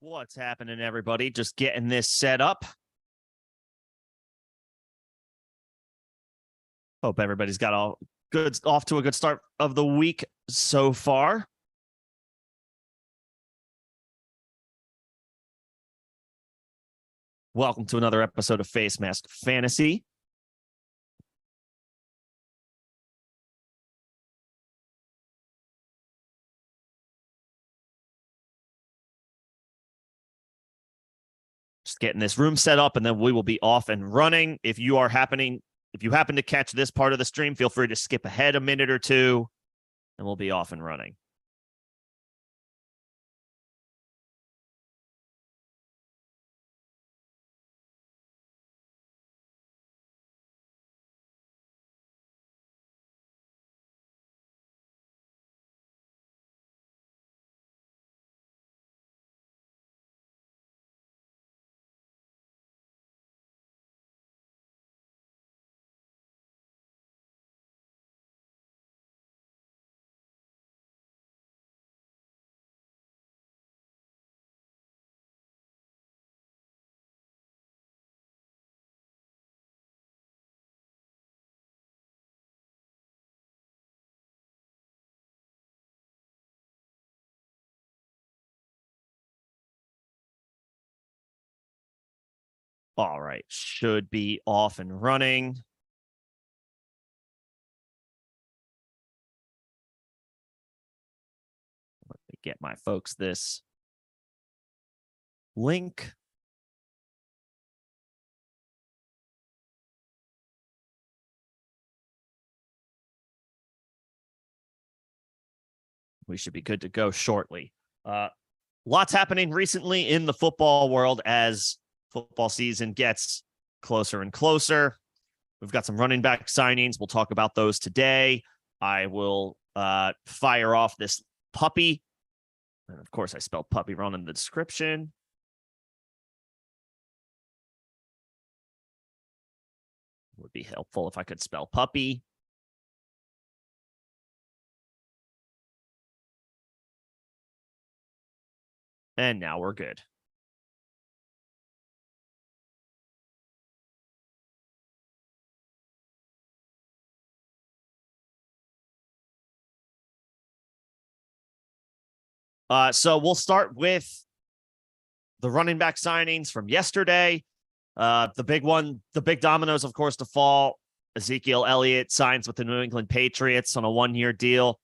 What's happening, everybody? Just getting this set up. Hope everybody's got all good, off to a good start of the week so far. Welcome to another episode of Face Mask Fantasy. Just getting this room set up, and then we will be off and running. If you happen to catch this part of the stream, feel free to skip ahead a minute or two, and we'll be off and running. All right, should be off and running. Let me get my folks this link. We should be good to go shortly. Lots happening recently in the football world as football season gets closer and closer. We've got some running back signings. We'll talk about those today. I will fire off this puppy. And of course, I spelled puppy wrong in the description. Would be helpful if I could spell puppy. And now we're good. So we'll start with the running back signings from yesterday. The big dominoes, of course, to fall. Ezekiel Elliott signs with the New England Patriots on a one-year deal.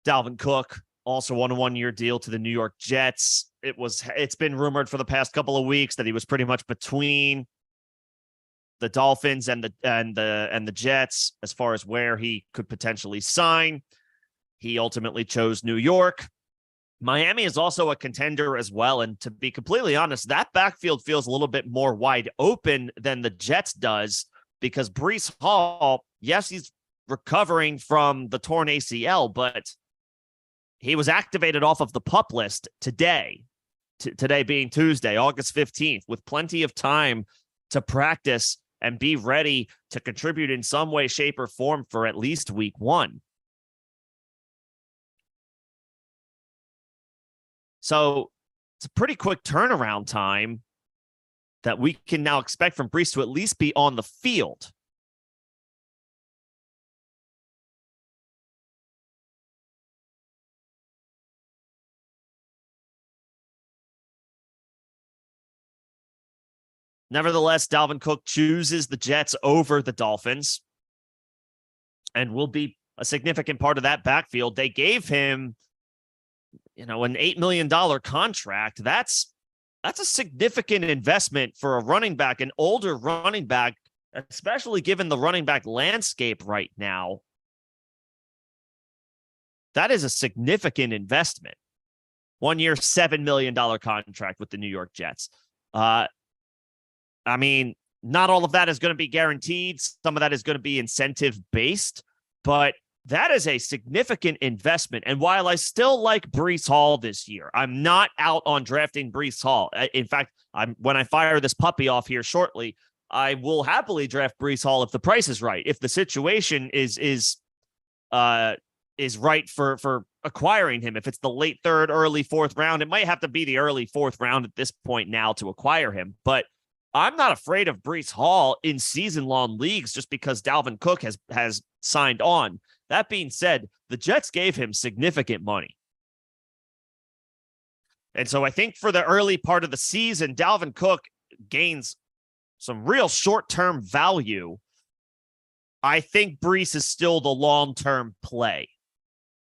Dalvin Cook also on a one-year deal to the New York Jets. It's been rumored for the past couple of weeks that he was pretty much between the Dolphins and the Jets as far as where he could potentially sign. He ultimately chose New York. Miami is also a contender as well. And to be completely honest, that backfield feels a little bit more wide open than the Jets does, because Breece Hall, yes, he's recovering from the torn ACL, but he was activated off of the PUP list today, today being Tuesday, August 15th, with plenty of time to practice and be ready to contribute in some way, shape, or form for at least week one. So it's a pretty quick turnaround time that we can now expect from Breece to at least be on the field. Nevertheless, Dalvin Cook chooses the Jets over the Dolphins and will be a significant part of that backfield. They gave him, an $8 million contract. That's a significant investment for a running back, an older running back, especially given the running back landscape right now. That is a significant investment. 1 year, $7 million contract with the New York Jets. Not all of that is going to be guaranteed. Some of that is going to be incentive based, but that is a significant investment. And while I still like Breece Hall this year, I'm not out on drafting Breece Hall. In fact, when I fire this puppy off here shortly, I will happily draft Breece Hall if the price is right. If the situation is right for acquiring him. If it's the late third, early fourth round, it might have to be the early fourth round at this point now to acquire him. But I'm not afraid of Breece Hall in season-long leagues just because Dalvin Cook has signed on. That being said, the Jets gave him significant money. And so I think for the early part of the season, Dalvin Cook gains some real short-term value. I think Breece is still the long-term play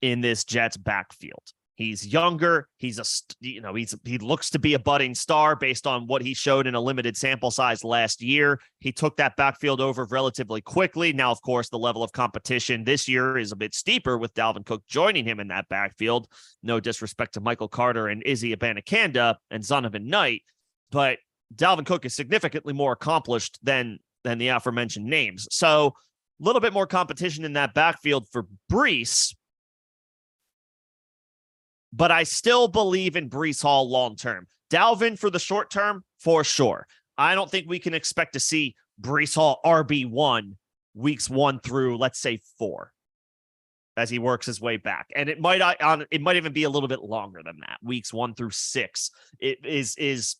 in this Jets backfield. He's younger. He looks to be a budding star based on what he showed in a limited sample size last year. He took that backfield over relatively quickly. Now, of course, the level of competition this year is a bit steeper with Dalvin Cook joining him in that backfield. No disrespect to Michael Carter and Izzy Abanikanda and Zonovan Knight, but Dalvin Cook is significantly more accomplished than the aforementioned names. So a little bit more competition in that backfield for Breece. But I still believe in Breece Hall long-term. Dalvin for the short term, for sure. I don't think we can expect to see Breece Hall RB1 weeks 1 through, let's say, 4 as he works his way back. And it might even be a little bit longer than that, weeks 1 through 6. It is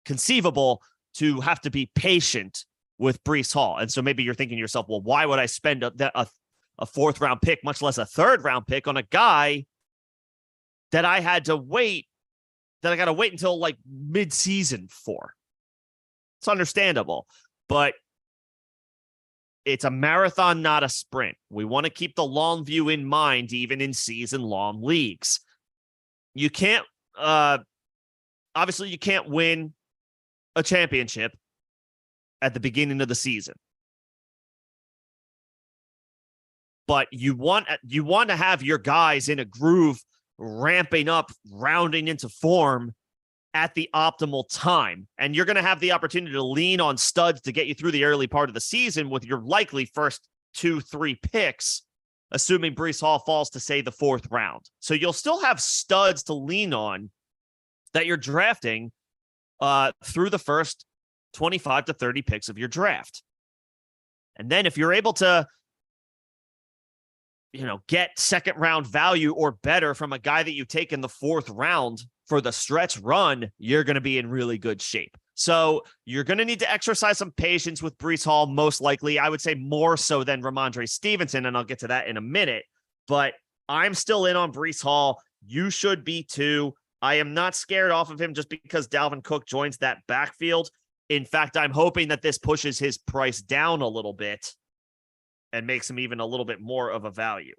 conceivable to have to be patient with Breece Hall. And so maybe you're thinking to yourself, well, why would I spend a fourth-round pick, much less a third-round pick, on a guy that I got to wait until like mid-season for? It's understandable, but it's a marathon, not a sprint. We want to keep the long view in mind, even in season-long leagues. You can't, obviously you can't win a championship at the beginning of the season, but you want to have your guys in a groove, ramping up, rounding into form at the optimal time. And you're going to have the opportunity to lean on studs to get you through the early part of the season with your likely first 2-3 picks, assuming Breece Hall falls to, say, the 4th round. So you'll still have studs to lean on that you're drafting through the first 25 to 30 picks of your draft. And then if you're able to get second round value or better from a guy that you take in the 4th round for the stretch run, you're going to be in really good shape. So you're going to need to exercise some patience with Breece Hall, most likely. I would say more so than Ramondre Stevenson, and I'll get to that in a minute. But I'm still in on Breece Hall. You should be too. I am not scared off of him just because Dalvin Cook joins that backfield. In fact, I'm hoping that this pushes his price down a little bit and makes him even a little bit more of a value.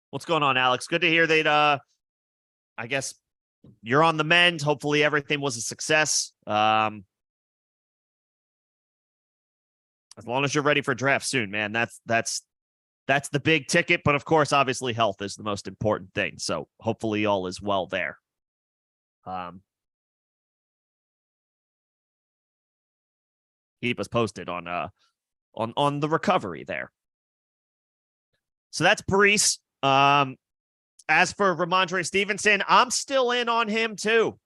What's going on, Alex? Good to hear that, I guess you're on the mend. Hopefully everything was a success. As long as you're ready for draft soon, man, that's the big ticket. But of course, obviously health is the most important thing. So hopefully all is well there. Keep us posted on the recovery there. So that's Breece. As for Ramondre Stevenson, I'm still in on him too.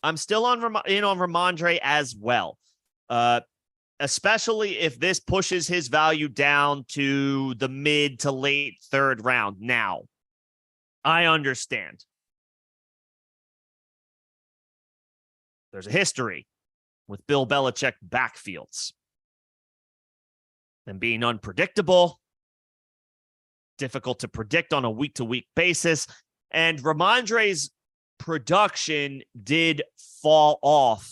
I'm still in on Ramondre as well. Especially if this pushes his value down to the mid to late 3rd round. Now, I understand. There's a history with Bill Belichick backfields and being unpredictable, difficult to predict on a week-to-week basis. And Ramondre's production did fall off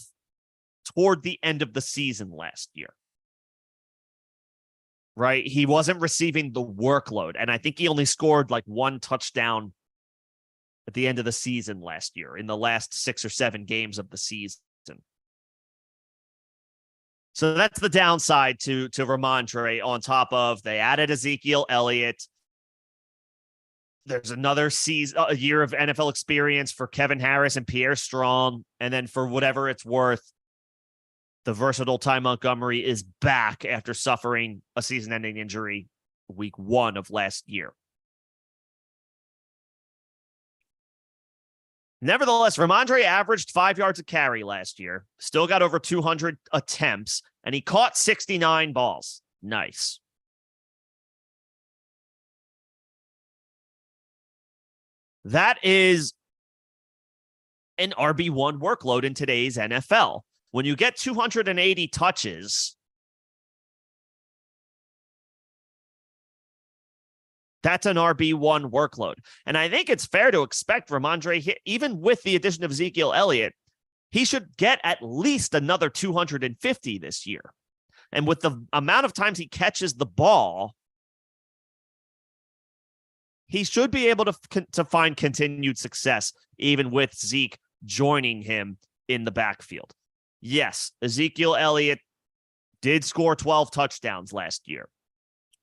toward the end of the season last year. Right? He wasn't receiving the workload. And I think he only scored like 1 touchdown at the end of the season last year in the last 6 or 7 games of the season. So that's the downside to Ramondre, on top of they added Ezekiel Elliott. There's another a year of NFL experience for Kevin Harris and Pierre Strong. And then for whatever it's worth, the versatile Ty Montgomery is back after suffering a season-ending injury week 1 of last year. Nevertheless, Ramondre averaged 5 yards a carry last year, still got over 200 attempts, and he caught 69 balls. Nice. That is an RB1 workload in today's NFL. When you get 280 touches, that's an RB1 workload. And I think it's fair to expect Ramondre, even with the addition of Ezekiel Elliott, he should get at least another 250 this year. And with the amount of times he catches the ball, he should be able to find continued success, even with Zeke joining him in the backfield. Yes, Ezekiel Elliott did score 12 touchdowns last year,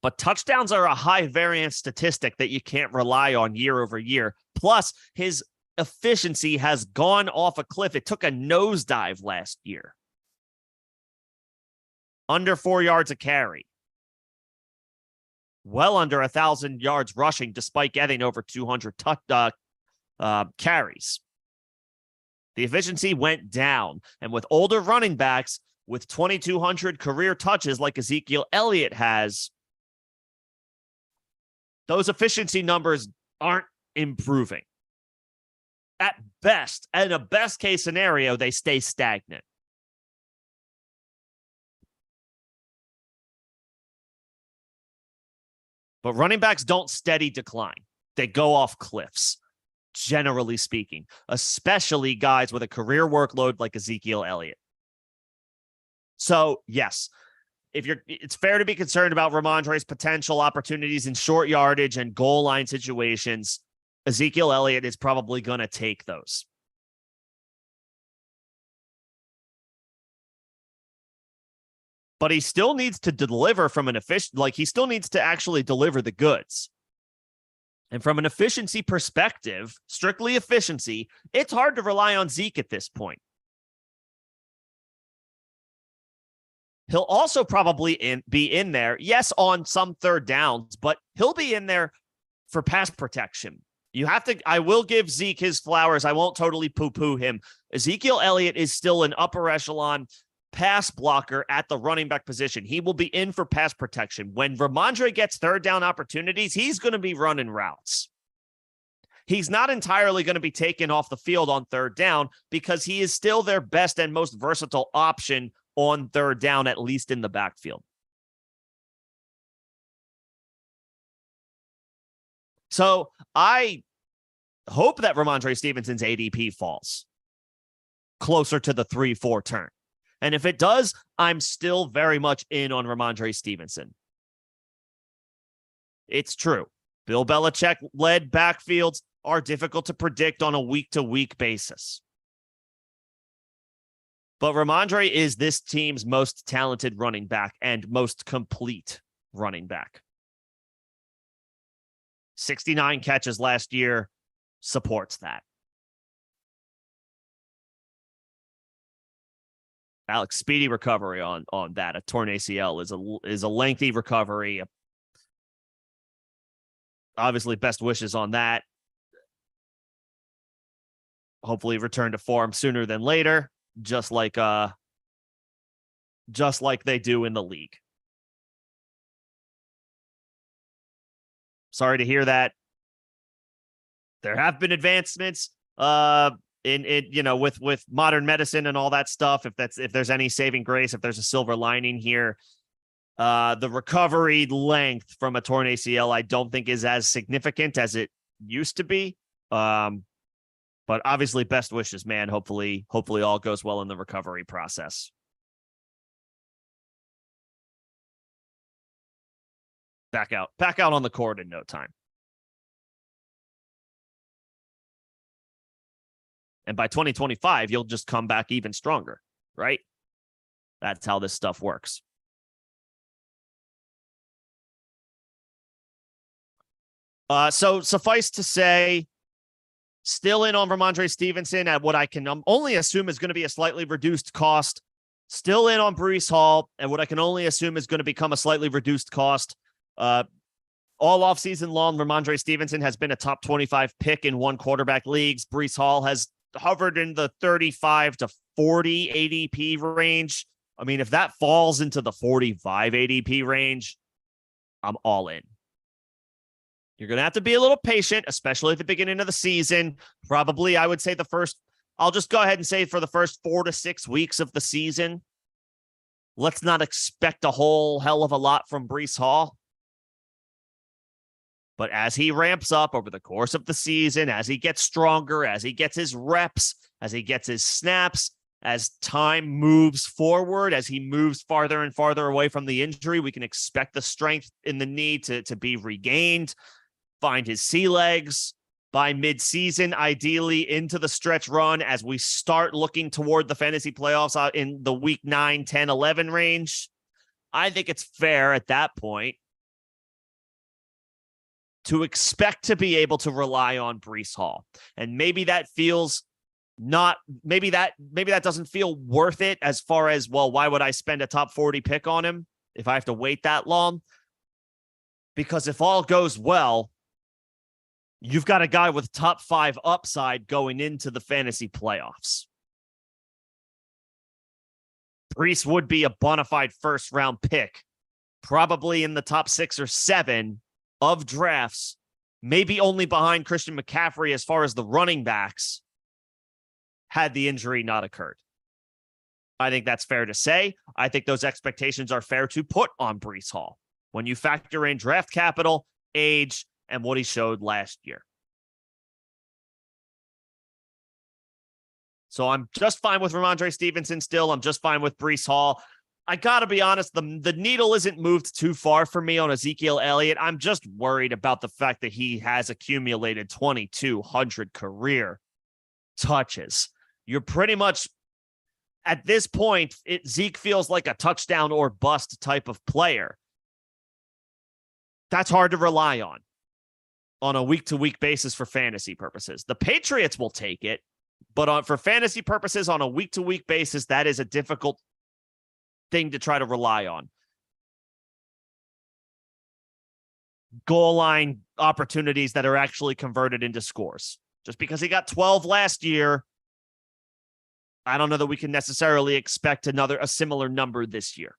but touchdowns are a high variance statistic that you can't rely on year over year. Plus, his efficiency has gone off a cliff. It took a nosedive last year. Under 4 yards a carry. Well under 1,000 yards rushing, despite getting over 200 carries. The efficiency went down. And with older running backs, with 2,200 career touches like Ezekiel Elliott has, those efficiency numbers aren't improving. At best, in a best case scenario, they stay stagnant. But running backs don't steady decline. They go off cliffs, generally speaking, especially guys with a career workload like Ezekiel Elliott. So, yes, it's fair to be concerned about Ramondre's potential opportunities in short yardage and goal line situations. Ezekiel Elliott is probably going to take those. But he still needs to deliver from an he still needs to actually deliver the goods. And from an efficiency perspective, strictly efficiency, it's hard to rely on Zeke at this point. He'll also probably be in there, yes, on some third downs, but he'll be in there for pass protection. I will give Zeke his flowers. I won't totally poo-poo him. Ezekiel Elliott is still an upper echelon pass blocker at the running back position. He will be in for pass protection. When Ramondre gets third down opportunities, he's going to be running routes. He's not entirely going to be taken off the field on third down because he is still their best and most versatile option on third down, at least in the backfield. So I hope that Ramondre Stevenson's ADP falls closer to the 3-4 turn. And if it does, I'm still very much in on Ramondre Stevenson. It's true. Bill Belichick-led backfields are difficult to predict on a week-to-week basis. But Ramondre is this team's most talented running back and most complete running back. 69 catches last year supports that. Alex, speedy recovery on that. A torn ACL is a lengthy recovery. Obviously, best wishes on that. Hopefully return to form sooner than later, just like they do in the league. Sorry to hear that. There have been advancements with modern medicine and all that stuff. If there's any saving grace, if there's a silver lining here, the recovery length from a torn ACL, I don't think is as significant as it used to be. But obviously, best wishes, man. Hopefully all goes well in the recovery process. Back out on the court in no time. And by 2025, you'll just come back even stronger, right? That's how this stuff works. So suffice to say, still in on Ramondre Stevenson at what I can only assume is going to be a slightly reduced cost. Still in on Breece Hall and what I can only assume is going to become a slightly reduced cost. All offseason long, Ramondre Stevenson has been a top 25 pick in one quarterback leagues. Breece Hall has hovered in the 35 to 40 ADP range. I mean, if that falls into the 45 ADP range, I'm all in. You're going to have to be a little patient, especially at the beginning of the season. Probably, I would say I'll just go ahead and say for the first 4 to 6 weeks of the season, let's not expect a whole hell of a lot from Breece Hall. But as he ramps up over the course of the season, as he gets stronger, as he gets his reps, as he gets his snaps, as time moves forward, as he moves farther and farther away from the injury, we can expect the strength in the knee to be regained, find his sea legs by midseason, ideally into the stretch run as we start looking toward the fantasy playoffs out in the week 9, 10, 11 range. I think it's fair at that point to expect to be able to rely on Breece Hall. And maybe that feels maybe that doesn't feel worth it as far as, well, why would I spend a top 40 pick on him if I have to wait that long? Because if all goes well, you've got a guy with top 5 upside going into the fantasy playoffs. Breece would be a bona fide first round pick, probably in the top 6 or 7 of drafts, maybe only behind Christian McCaffrey as far as the running backs, had the injury not occurred. I think that's fair to say. I think those expectations are fair to put on Breece Hall when you factor in draft capital, age, and what he showed last year. So I'm just fine with Ramondre Stevenson still. I'm just fine with Breece Hall. I got to be honest, the needle isn't moved too far for me on Ezekiel Elliott. I'm just worried about the fact that he has accumulated 2,200 career touches. You're pretty much, at this point, Zeke feels like a touchdown or bust type of player. That's hard to rely on a week-to-week basis for fantasy purposes. The Patriots will take it, but for fantasy purposes on a week-to-week basis, that is a difficult thing to try to rely on. Goal line opportunities that are actually converted into scores. Just because he got 12 last year, I don't know that we can necessarily expect a similar number this year.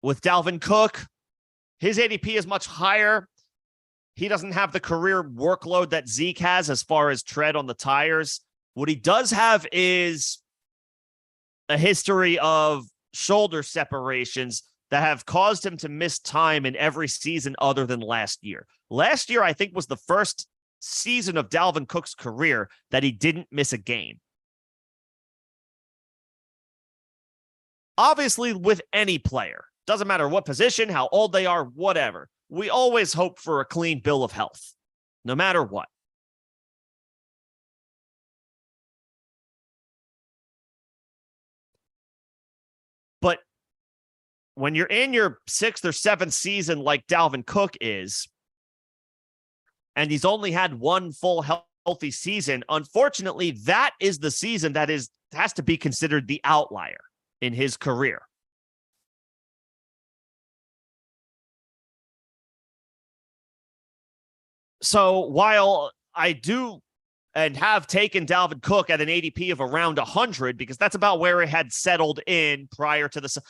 With Dalvin Cook, his ADP is much higher. He doesn't have the career workload that Zeke has as far as tread on the tires. What he does have is a history of shoulder separations that have caused him to miss time in every season other than last year. Last year, I think, was the first season of Dalvin Cook's career that he didn't miss a game. Obviously, with any player, doesn't matter what position, how old they are, whatever, we always hope for a clean bill of health, no matter what. But when you're in your 6th or 7th season like Dalvin Cook is, and he's only had one full healthy season, unfortunately, that is the season that has to be considered the outlier in his career. So while I do and have taken Dalvin Cook at an ADP of around 100, because that's about where it had settled in prior to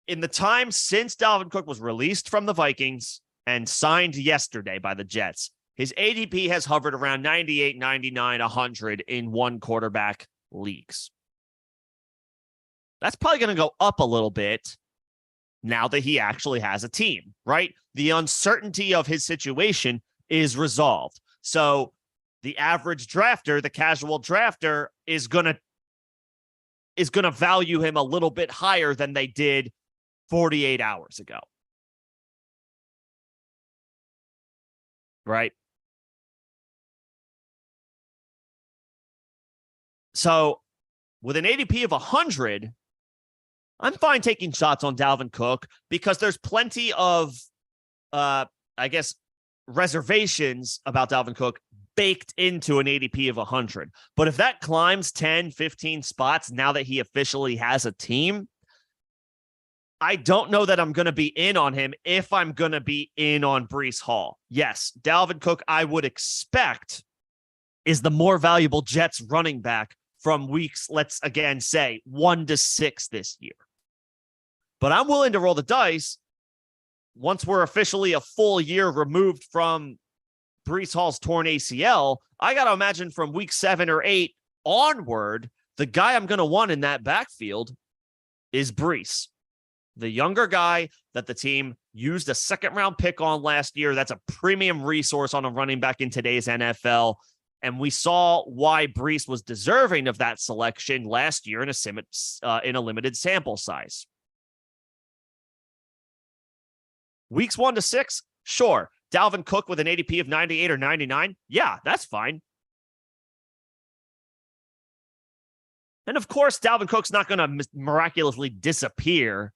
in the time since Dalvin Cook was released from the Vikings and signed yesterday by the Jets, his ADP has hovered around 98, 99, 100 in one quarterback leagues. That's probably going to go up a little bit now that he actually has a team, right? The uncertainty of his situation is resolved. So the average drafter, the casual drafter, is going to value him a little bit higher than they did 48 hours ago. Right? So with an ADP of 100, I'm fine taking shots on Dalvin Cook because there's plenty of, reservations about Dalvin Cook baked into an ADP of 100. But if that climbs 10, 15 spots now that he officially has a team, I don't know that I'm going to be in on him if I'm going to be in on Breece Hall. Yes, Dalvin Cook, I would expect, is the more valuable Jets running back from weeks, let's again say, 1 to 6 this year. But I'm willing to roll the dice once we're officially a full year removed from Breece Hall's torn ACL. I got to imagine from week 7 or 8 onward, the guy I'm going to want in that backfield is Breece, the younger guy that the team used a second-round pick on last year. That's a premium resource on a running back in today's NFL. And we saw why Breece was deserving of that selection last year in a limited sample size. Weeks 1 to 6, sure. Dalvin Cook with an ADP of 98 or 99, yeah, that's fine. And of course, Dalvin Cook's not going to miraculously disappear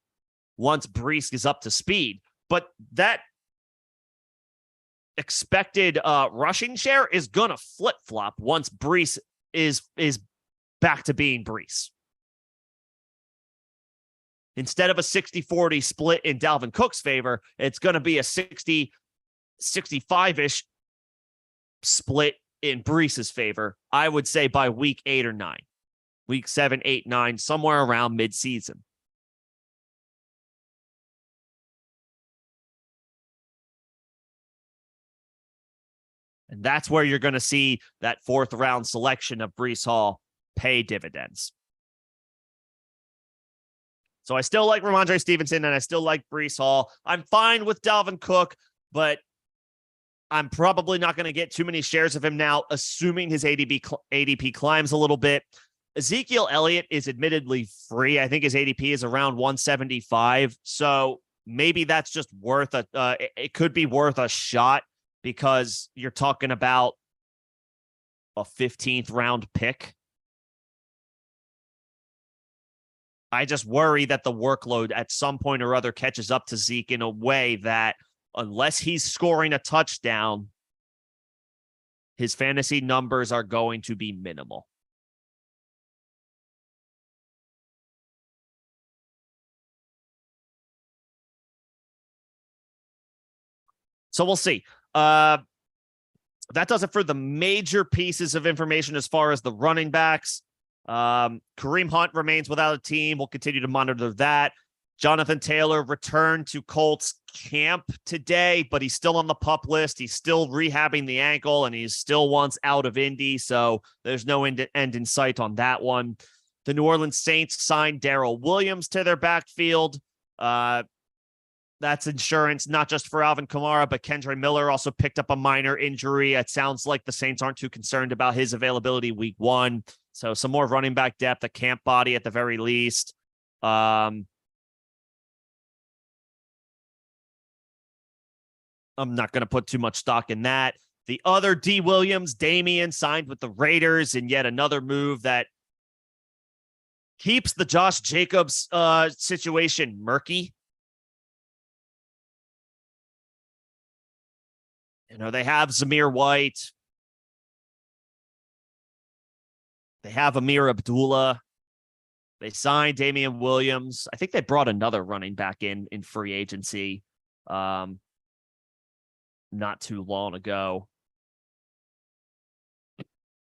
once Breece is up to speed. But that expected rushing share is going to flip-flop once Breece is back to being Breece. Instead of a 60-40 split in Dalvin Cook's favor, it's going to be a 65-ish split in Breece's favor, I would say by week 8 or 9. Week 7, 8, 9, somewhere around midseason. And that's where you're going to see that 4th round selection of Breece Hall pay dividends. So I still like Ramondre Stevenson and I still like Breece Hall. I'm fine with Dalvin Cook, but I'm probably not going to get too many shares of him now, assuming his ADP climbs a little bit. Ezekiel Elliott is admittedly free. I think his ADP is around 175. So maybe that's just worth it could be worth a shot, because you're talking about a 15th round pick. I just worry that the workload at some point or other catches up to Zeke in a way that unless he's scoring a touchdown, his fantasy numbers are going to be minimal. So we'll see. That does it for the major pieces of information as far as the running backs. Kareem Hunt remains without a team. We'll continue to monitor that. Jonathan Taylor returned to Colts camp today, but he's still on the PUP list. He's still rehabbing the ankle, and he still wants out of Indy, so there's no end in sight on that one. The New Orleans Saints signed Darrell Williams to their backfield. That's insurance, not just for Alvin Kamara, but Kendre Miller also picked up a minor injury. It sounds like the Saints aren't too concerned about his availability week 1. So some more running back depth, a camp body at the very least. I'm not going to put too much stock in that. The other D. Williams, Damian, signed with the Raiders in yet another move that keeps the Josh Jacobs situation murky. You know, they have Zamir White. They have Amir Abdullah. They signed Damian Williams. I think they brought another running back in free agency not too long ago.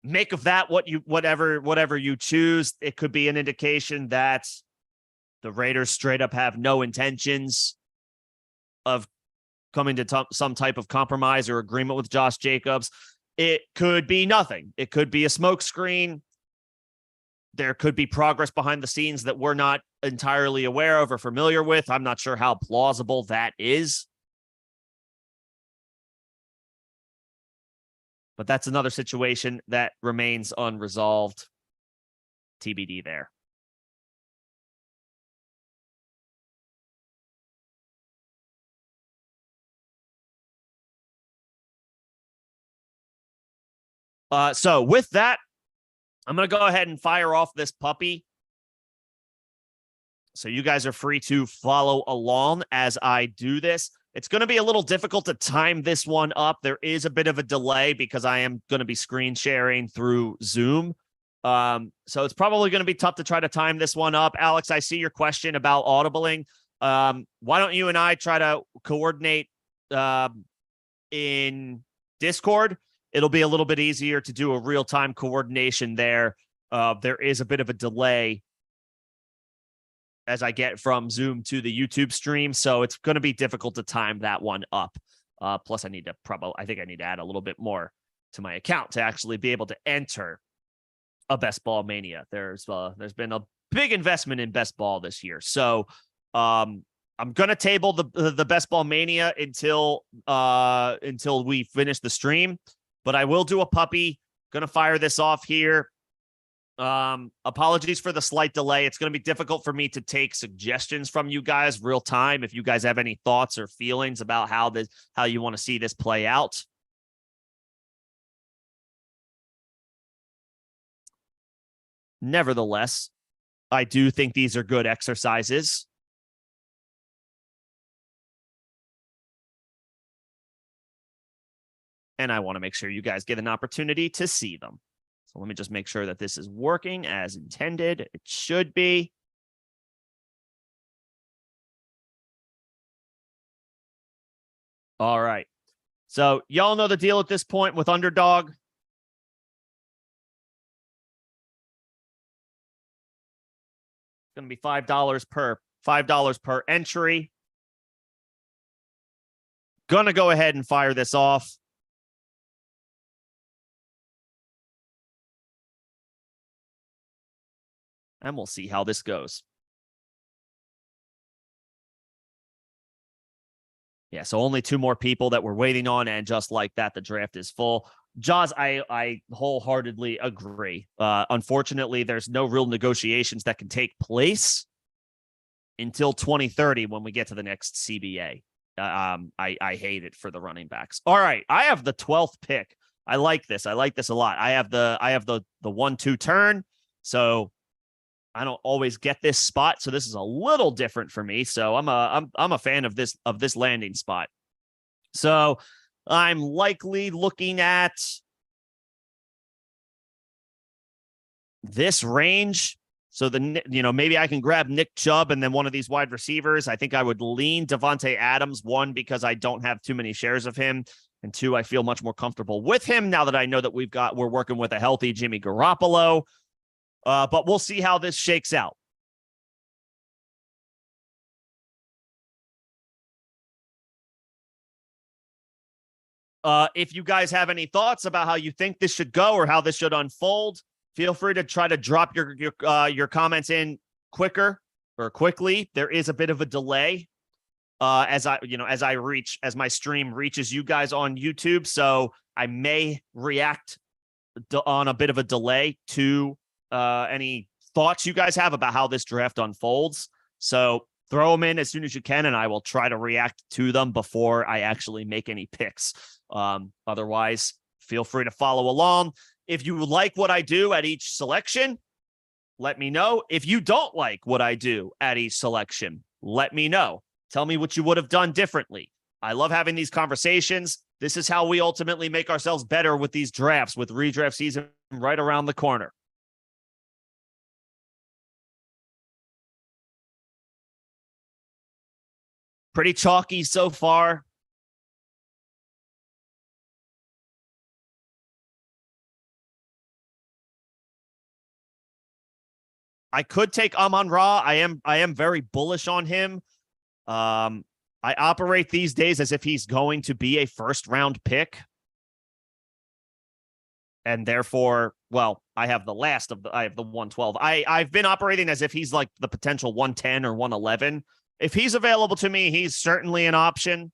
Make of that whatever you choose. It could be an indication that the Raiders straight up have no intentions of coming to some type of compromise or agreement with Josh Jacobs. It could be nothing. It could be a smokescreen. There could be progress behind the scenes that we're not entirely aware of or familiar with. I'm not sure how plausible that is. But that's another situation that remains unresolved. TBD there. So with that, I'm going to go ahead and fire off this puppy. So you guys are free to follow along as I do this. It's going to be a little difficult to time this one up. There is a bit of a delay because I am going to be screen sharing through Zoom. So it's probably going to be tough to try to time this one up. Alex, I see your question about audibling. Why don't you and I try to coordinate in Discord? It'll be a little bit easier to do a real-time coordination there. There is a bit of a delay as I get from Zoom to the YouTube stream. So it's going to be difficult to time that one up. Plus, I think I need to add a little bit more to my account to actually be able to enter a Best Ball Mania. There's been a big investment in Best Ball this year. So I'm going to table the Best Ball Mania until we finish the stream. But I will do a puppy. Going to fire this off here. Apologies for the slight delay. It's going to be difficult for me to take suggestions from you guys real time. If you guys have any thoughts or feelings about how you want to see this play out. Nevertheless, I do think these are good exercises. And I want to make sure you guys get an opportunity to see them. So let me just make sure that this is working as intended. It should be. All right. So y'all know the deal at this point with Underdog. It's going to be $5 per entry. Gonna go ahead and fire this off. And we'll see how this goes. Yeah, so only 2 more people that we're waiting on, and just like that, the draft is full. Jaws, I wholeheartedly agree. Unfortunately, there's no real negotiations that can take place until 2030 when we get to the next CBA. I hate it for the running backs. All right, I have the 12th pick. I like this. I like this a lot. I have the 1-2 turn. So I don't always get this spot, so this is a little different for me. So I'm a fan of this landing spot. So I'm likely looking at this range. So maybe I can grab Nick Chubb and then one of these wide receivers. I think I would lean Devontae Adams, 1, because I don't have too many shares of him, and 2, I feel much more comfortable with him now that I know that we're working with a healthy Jimmy Garoppolo. But we'll see how this shakes out. If you guys have any thoughts about how you think this should go or how this should unfold, feel free to try to drop your comments in quickly. There is a bit of a delay as my stream reaches you guys on YouTube, so I may react on a bit of a delay to any thoughts you guys have about how this draft unfolds. So throw them in as soon as you can, and I will try to react to them before I actually make any picks. Otherwise, feel free to follow along. If you like what I do at each selection, let me know. If you don't like what I do at each selection, let me know. Tell me what you would have done differently. I love having these conversations. This is how we ultimately make ourselves better with these drafts, with redraft season right around the corner. Pretty chalky so far. I could take Amon-Ra. I am very bullish on him. I operate these days as if he's going to be a first-round pick. And therefore, well, I have the 112. I've been operating as if he's like the potential 110 or 111. If he's available to me, he's certainly an option.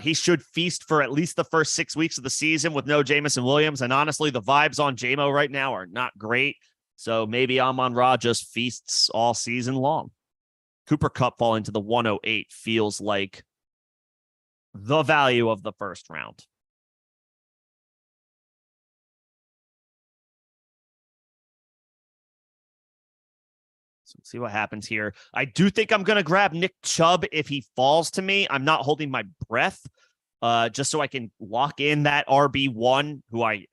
He should feast for at least the first 6 weeks of the season with no Jameson Williams. And honestly, the vibes on JMO right now are not great. So maybe Amon-Ra just feasts all season long. Cooper Kupp falling to the 108 feels like the value of the first round. So we'll see what happens here. I do think I'm going to grab Nick Chubb if he falls to me. I'm not holding my breath, just so I can lock in that RB1 who I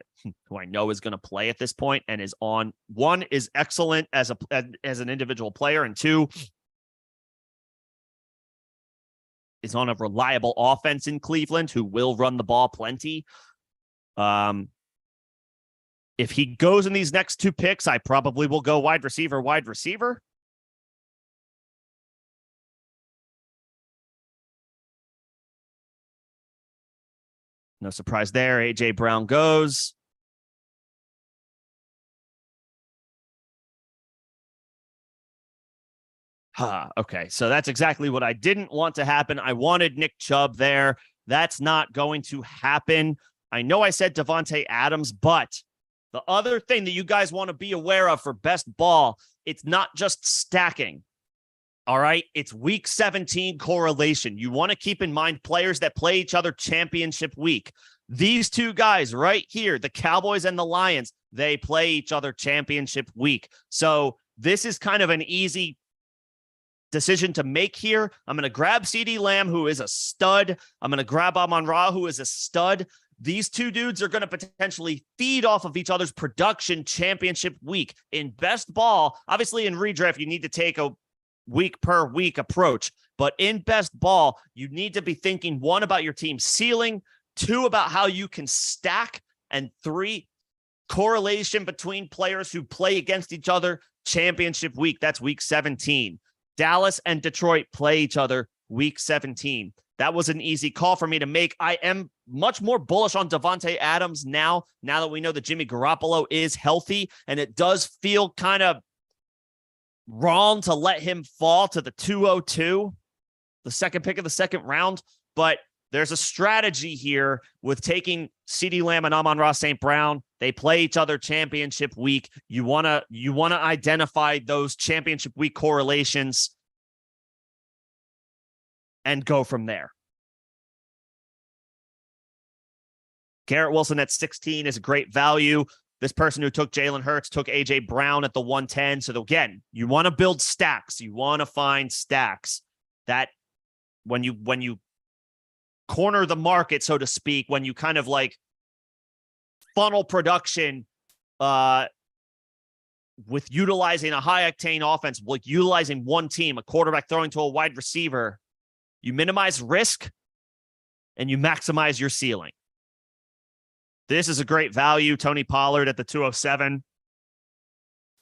know is going to play at this point and is on. 1 is excellent as an individual player, and 2 is on a reliable offense in Cleveland who will run the ball plenty. If he goes in these next 2 picks, I probably will go wide receiver. No surprise there. A.J. Brown goes. Okay, so that's exactly what I didn't want to happen. I wanted Nick Chubb there. That's not going to happen. I know I said Devontae Adams, but the other thing that you guys want to be aware of for best ball, it's not just stacking. All right, it's week 17 correlation. You want to keep in mind players that play each other championship week. These two guys right here, the Cowboys and the Lions, they play each other championship week. So this is kind of an easy decision to make here. I'm going to grab CeeDee Lamb, who is a stud. I'm going to grab Amon-Ra, who is a stud. These two dudes are going to potentially feed off of each other's production championship week. In best ball, obviously in redraft, you need to take a week per week approach. But in best ball, you need to be thinking, one, about your team's ceiling, two, about how you can stack, and three, correlation between players who play against each other championship week. That's week 17. Dallas and Detroit play each other week 17. That was an easy call for me to make. I am much more bullish on Devontae Adams now that we know that Jimmy Garoppolo is healthy, and it does feel kind of wrong to let him fall to the 202, the second pick of the second round. But there's a strategy here with taking CeeDee Lamb and Amon-Ra St. Brown. They play each other championship week. You want to identify those championship week correlations and go from there. Garrett Wilson at 16 is a great value. This person who took Jalen Hurts took A.J. Brown at the 110. So again, you want to build stacks. You want to find stacks that when you corner the market, so to speak, when you kind of like funnel production with utilizing a high octane offense, like utilizing one team, a quarterback throwing to a wide receiver, you minimize risk and you maximize your ceiling. This is a great value. Tony Pollard at the 207.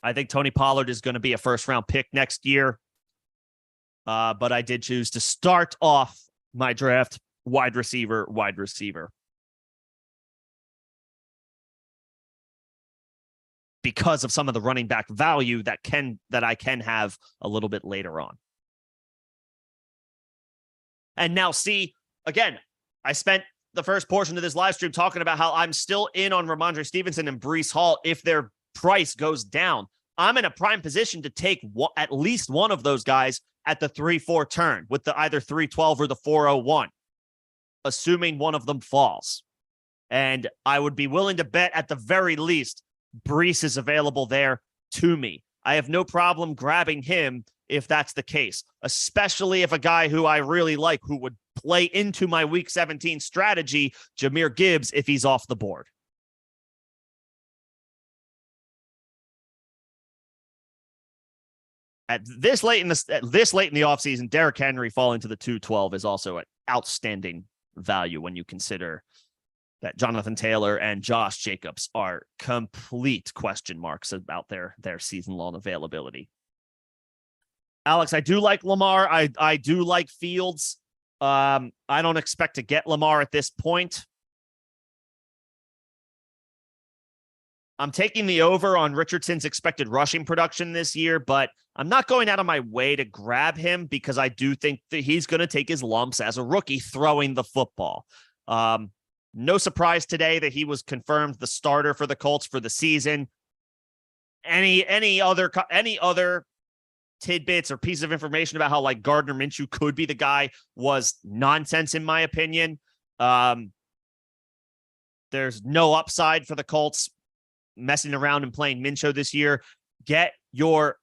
I think Tony Pollard is going to be a first-round pick next year. But I did choose to start off my draft wide receiver. Because of some of the running back value that I can have a little bit later on. And now, see, again, I spent the first portion of this live stream talking about how I'm still in on Ramondre Stevenson and Breece Hall if their price goes down. I'm in a prime position to take at least one of those guys at the 3-4 turn with the either 312 or the 401, assuming one of them falls. And I would be willing to bet at the very least Breece is available there to me. I have no problem grabbing him if that's the case, especially if a guy who I really like, who would play into my week 17 strategy, Jahmyr Gibbs, if he's off the board. At this late in the offseason, Derrick Henry falling to the 212 is also an outstanding value when you consider that Jonathan Taylor and Josh Jacobs are complete question marks about their season-long availability. Alex, I do like Lamar. I do like Fields. I don't expect to get Lamar at this point. I'm taking the over on Richardson's expected rushing production this year, but I'm not going out of my way to grab him because I do think that he's going to take his lumps as a rookie throwing the football. No surprise today that he was confirmed the starter for the Colts for the season. Any other tidbits or pieces of information about how like Gardner Minshew could be the guy was nonsense in my opinion. There's no upside for the Colts messing around and playing Minshew this year. Get your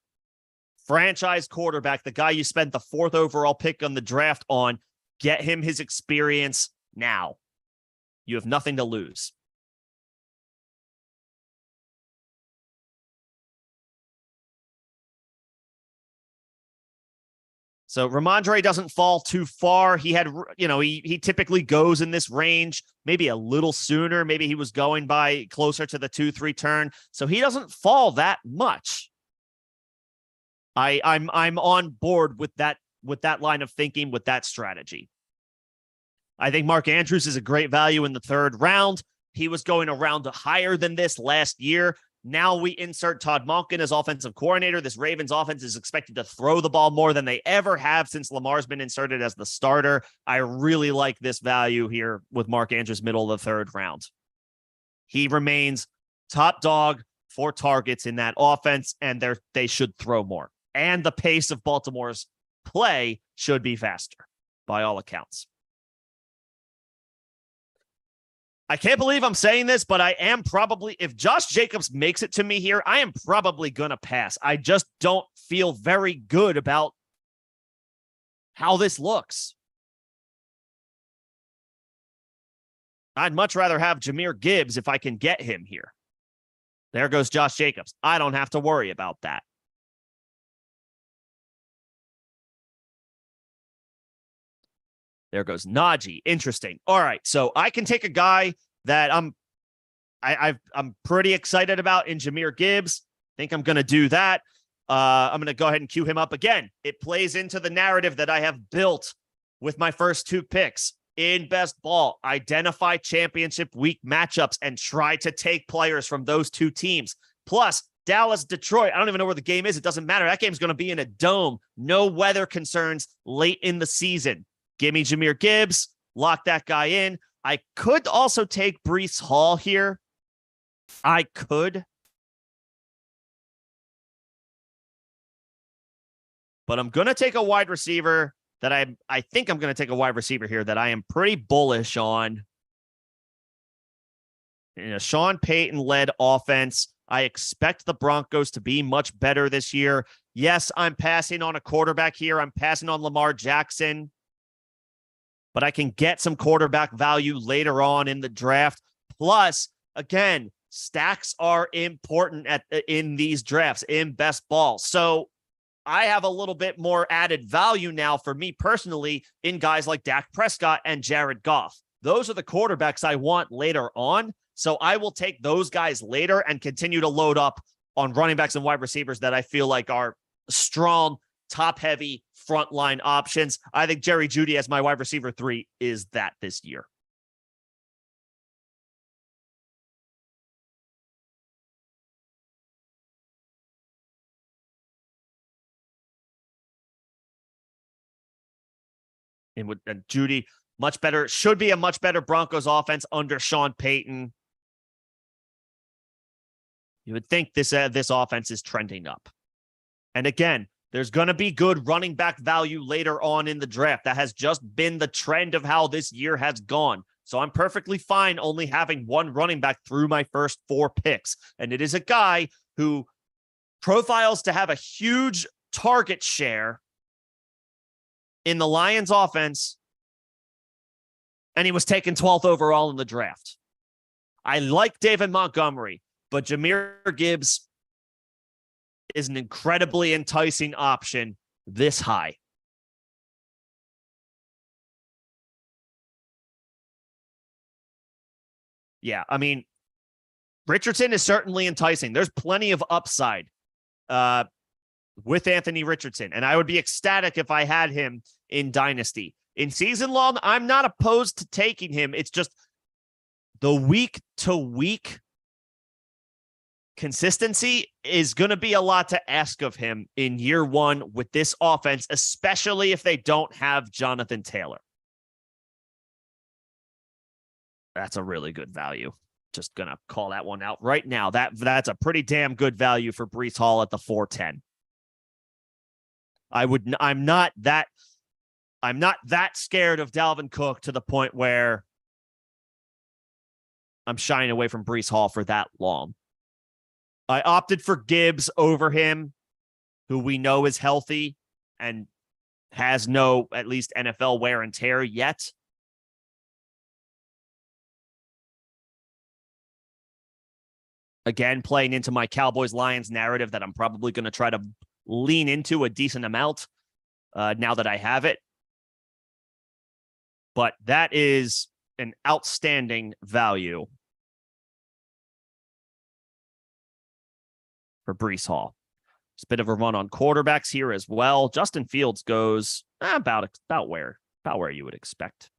franchise quarterback, the guy you spent the 4th overall pick on the draft on, get him his experience now. You have nothing to lose. So Ramondre doesn't fall too far. He had, he typically goes in this range, maybe a little sooner. Maybe he was going by closer to the 2-3 turn. So he doesn't fall that much. I'm on board with that line of thinking, with that strategy. I think Mark Andrews is a great value in the third round. He was going a round higher than this last year. Now we insert Todd Monken as offensive coordinator. This Ravens offense is expected to throw the ball more than they ever have since Lamar's been inserted as the starter. I really like this value here with Mark Andrews, middle of the third round. He remains top dog for targets in that offense, and they should throw more. And the pace of Baltimore's play should be faster by all accounts. I can't believe I'm saying this, but I am probably, if Josh Jacobs makes it to me here, I am probably going to pass. I just don't feel very good about how this looks. I'd much rather have Jahmyr Gibbs if I can get him here. There goes Josh Jacobs. I don't have to worry about that. There goes Najee. Interesting. All right, so I can take a guy that I'm pretty excited about in Jahmyr Gibbs. Think I'm going to do that. I'm going to go ahead and cue him up again. It plays into the narrative that I have built with my first two picks in best ball. Identify championship week matchups and try to take players from those two teams. Plus, Dallas, Detroit. I don't even know where the game is. It doesn't matter. That game's going to be in a dome. No weather concerns late in the season. Give me Jahmyr Gibbs. Lock that guy in. I could also take Breece Hall here. I could. But I'm going to take a wide receiver that I think I'm going to take a wide receiver here that I am pretty bullish on. In a Sean Payton-led offense, I expect the Broncos to be much better this year. Yes, I'm passing on a quarterback here. I'm passing on Lamar Jackson. But I can get some quarterback value later on in the draft. Plus, again, stacks are important in these drafts, in best ball. So I have a little bit more added value now for me personally in guys like Dak Prescott and Jared Goff. Those are the quarterbacks I want later on. So I will take those guys later and continue to load up on running backs and wide receivers that I feel like are strong, top-heavy frontline options. I think Jerry Jeudy as my wide receiver 3 is that this year. And Jeudy, much better, should be a much better Broncos offense under Sean Payton. You would think this offense is trending up. And again, there's going to be good running back value later on in the draft. That has just been the trend of how this year has gone. So I'm perfectly fine only having one running back through my first 4 picks. And it is a guy who profiles to have a huge target share in the Lions offense, and he was taken 12th overall in the draft. I like David Montgomery, but Jahmyr Gibbs is an incredibly enticing option this high. Yeah, I mean, Richardson is certainly enticing. There's plenty of upside with Anthony Richardson, and I would be ecstatic if I had him in Dynasty. In season long, I'm not opposed to taking him. It's just the week-to-week consistency is going to be a lot to ask of him in year one with this offense, especially if they don't have Jonathan Taylor. That's a really good value. Just going to call that one out right now. That's a pretty damn good value for Breece Hall at the 410. I'm not that scared of Dalvin Cook to the point where I'm shying away from Breece Hall for that long. I opted for Gibbs over him, who we know is healthy and has no, at least NFL wear and tear yet. Again, playing into my Cowboys-Lions narrative that I'm probably going to try to lean into a decent amount now that I have it. But that is an outstanding value for Breece Hall. It's a bit of a run on quarterbacks here as well. Justin Fields goes about where you would expect.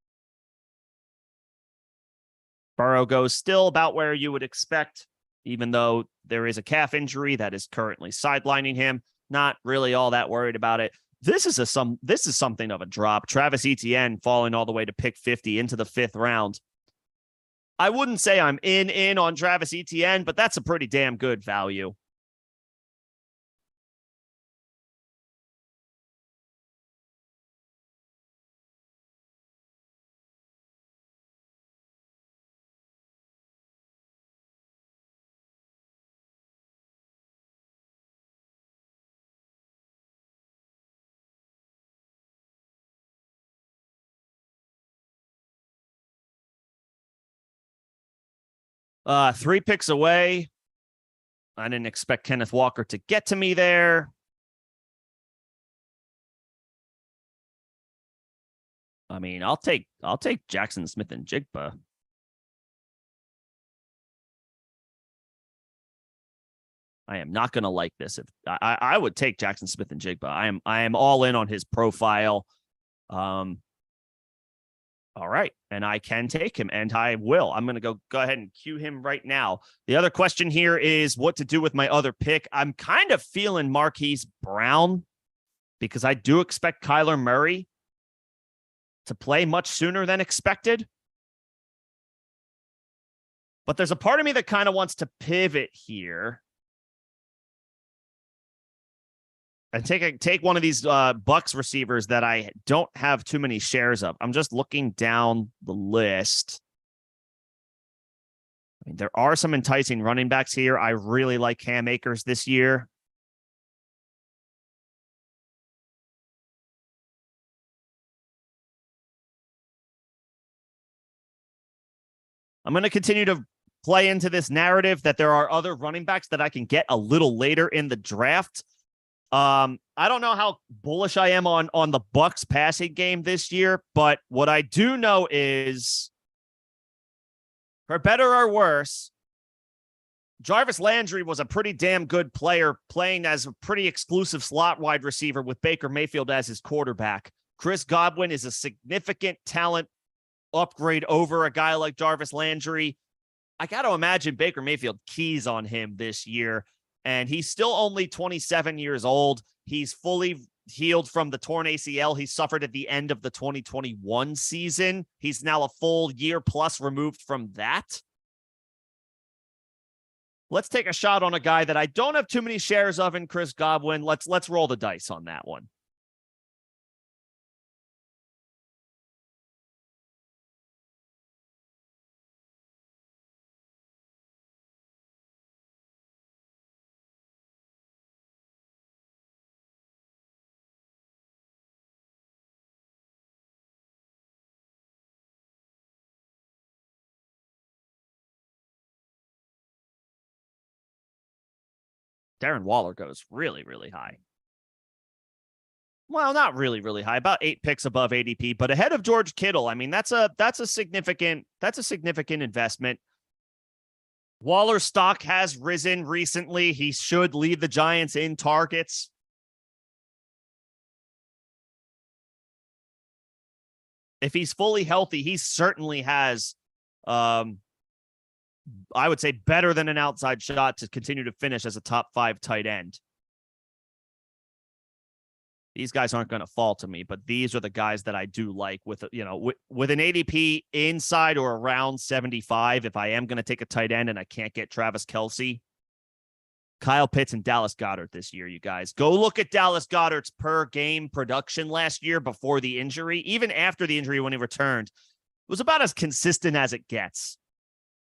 Burrow goes still about where you would expect, even though there is a calf injury that is currently sidelining him. Not really all that worried about it. This is something of a drop. Travis Etienne falling all the way to pick 50 into the 5th round. I wouldn't say I'm in on Travis Etienne, but that's a pretty damn good value. Three picks away. I didn't expect Kenneth Walker to get to me there. I mean, I'll take Jackson Smith-Njigba. I am not going to like this. If I would take Jackson Smith-Njigba. I am all in on his profile. All right. And I can take him, and I will. I'm going to go ahead and cue him right now. The other question here is what to do with my other pick. I'm kind of feeling Marquise Brown because I do expect Kyler Murray to play much sooner than expected. But there's a part of me that kind of wants to pivot here and take one of these Bucks receivers that I don't have too many shares of. I'm just looking down the list. I mean, there are some enticing running backs here. I really like Cam Akers this year. I'm going to continue to play into this narrative that there are other running backs that I can get a little later in the draft. I don't know how bullish I am on the Bucks passing game this year, but what I do know is, for better or worse, Jarvis Landry was a pretty damn good player playing as a pretty exclusive slot wide receiver with Baker Mayfield as his quarterback. Chris Godwin is a significant talent upgrade over a guy like Jarvis Landry. I got to imagine Baker Mayfield keys on him this year. And he's still only 27 years old. He's fully healed from the torn ACL he suffered at the end of the 2021 season. He's now a full year plus removed from that. Let's take a shot on a guy that I don't have too many shares of in Chris Godwin. Let's roll the dice on that one. Darren Waller goes really, really high. Well, not really, really high, about 8 picks above ADP, but ahead of George Kittle. I mean, that's a significant investment. Waller's stock has risen recently. He should lead the Giants in targets. If he's fully healthy, he certainly has, I would say, better than an outside shot to continue to finish as a top 5 tight end. These guys aren't going to fall to me, but these are the guys that I do like with an ADP inside or around 75. If I am going to take a tight end and I can't get Travis Kelce, Kyle Pitts and Dallas Goedert this year, you guys. Go look at Dallas Goedert's per game production last year before the injury. Even after the injury when he returned, it was about as consistent as it gets.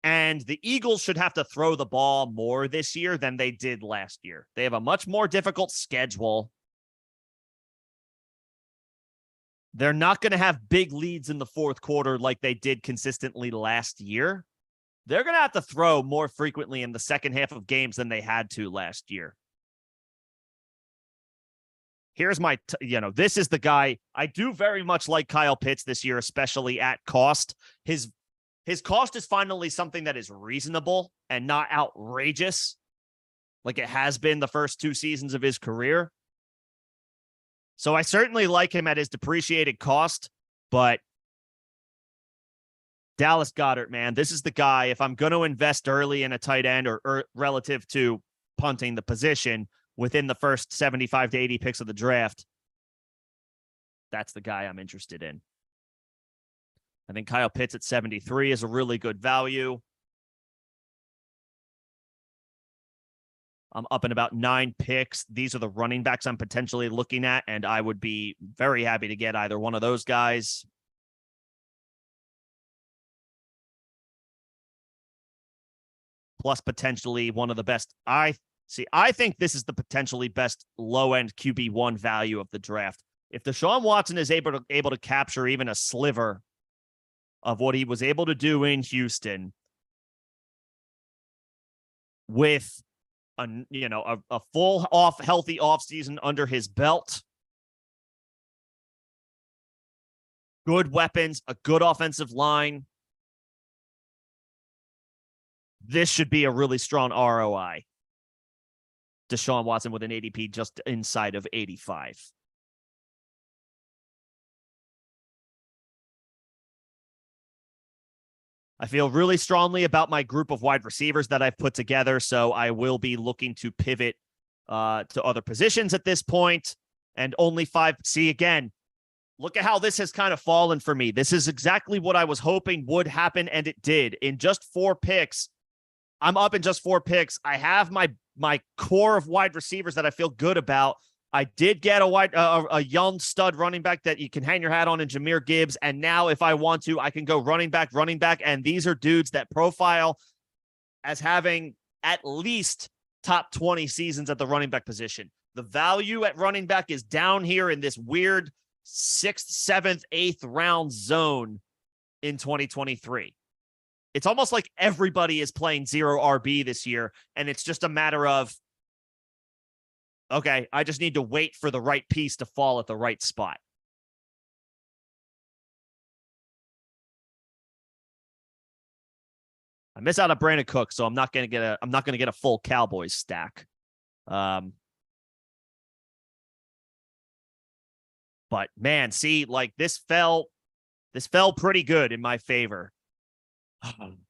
And the Eagles should have to throw the ball more this year than they did last year. They have a much more difficult schedule. They're not going to have big leads in the fourth quarter like they did consistently last year. They're going to have to throw more frequently in the second half of games than they had to last year. Here's my, this is the guy. I do very much like Kyle Pitts this year, especially at cost. His cost is finally something that is reasonable and not outrageous like it has been the first 2 seasons of his career. So I certainly like him at his depreciated cost, but Dallas Goedert, man, this is the guy. If I'm going to invest early in a tight end or relative to punting the position within the first 75 to 80 picks of the draft, that's the guy I'm interested in. I think Kyle Pitts at 73 is a really good value. I'm up in about 9 picks. These are the running backs I'm potentially looking at, and I would be very happy to get either one of those guys. Plus potentially one of the best. I think this is the potentially best low-end QB1 value of the draft. If Deshaun Watson is able to capture even a sliver of what he was able to do in Houston with a full healthy offseason under his belt, good weapons, a good offensive line, this should be a really strong ROI. Deshaun Watson with an ADP just inside of 85. I feel really strongly about my group of wide receivers that I've put together, so I will be looking to pivot to other positions at this point. And only 5. See, again, look at how this has kind of fallen for me. This is exactly what I was hoping would happen, and it did. In just 4 picks, I'm up in just 4 picks. I have my core of wide receivers that I feel good about. I did get a young stud running back that you can hang your hat on in Jahmyr Gibbs. And now if I want to, I can go running back. And these are dudes that profile as having at least top 20 seasons at the running back position. The value at running back is down here in this weird 6th, 7th, 8th round zone in 2023. It's almost like everybody is playing 0 RB this year. And it's just a matter of, okay, I just need to wait for the right piece to fall at the right spot. I miss out on Brandon Cook, so I'm not going to get a full Cowboys stack. But man, see, like this fell pretty good in my favor.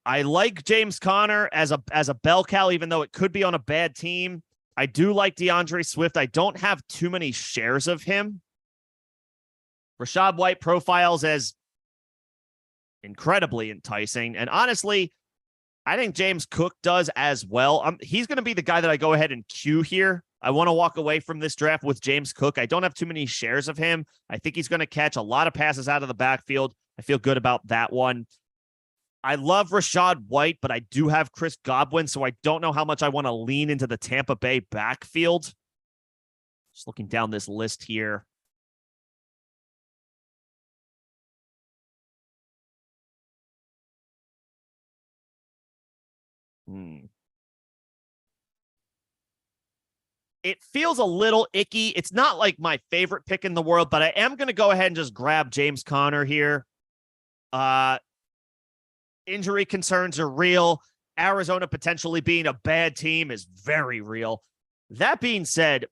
I like James Conner as a bell cow, even though it could be on a bad team. I do like DeAndre Swift. I don't have too many shares of him. Rachaad White profiles as incredibly enticing. And honestly, I think James Cook does as well. He's going to be the guy that I go ahead and queue here. I want to walk away from this draft with James Cook. I don't have too many shares of him. I think he's going to catch a lot of passes out of the backfield. I feel good about that one. I love Rachaad White, but I do have Chris Godwin, so I don't know how much I want to lean into the Tampa Bay backfield. Just looking down this list here. It feels a little icky. It's not like my favorite pick in the world, but I am going to go ahead and just grab James Conner here. Injury concerns are real. Arizona potentially being a bad team is very real. That being said,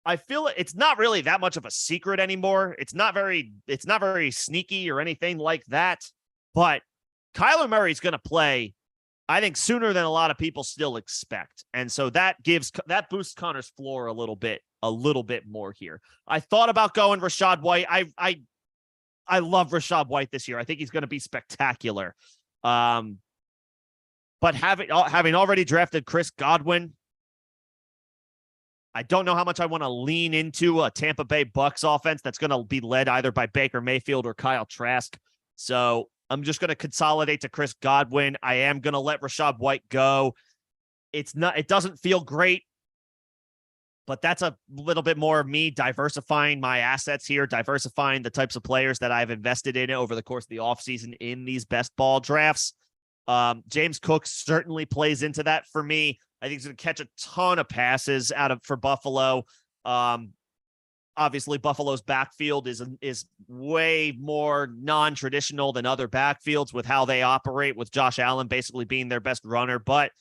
I feel it's not really that much of a secret anymore. It's not very sneaky or anything like that. But Kyler Murray's going to play, I think, sooner than a lot of people still expect. And so that boosts Connor's floor a little bit more here. I thought about going Rachaad White. I love Rachaad White this year. I think he's going to be spectacular. But having already drafted Chris Godwin, I don't know how much I want to lean into a Tampa Bay Bucks offense that's going to be led either by Baker Mayfield or Kyle Trask. So I'm just going to consolidate to Chris Godwin. I am going to let Rachaad White go. It doesn't feel great, but that's a little bit more of me diversifying my assets here, diversifying the types of players that I've invested in over the course of the offseason in these best ball drafts. James Cook certainly plays into that for me. I think he's going to catch a ton of passes for Buffalo. Obviously, Buffalo's backfield is way more non-traditional than other backfields with how they operate, with Josh Allen basically being their best runner, but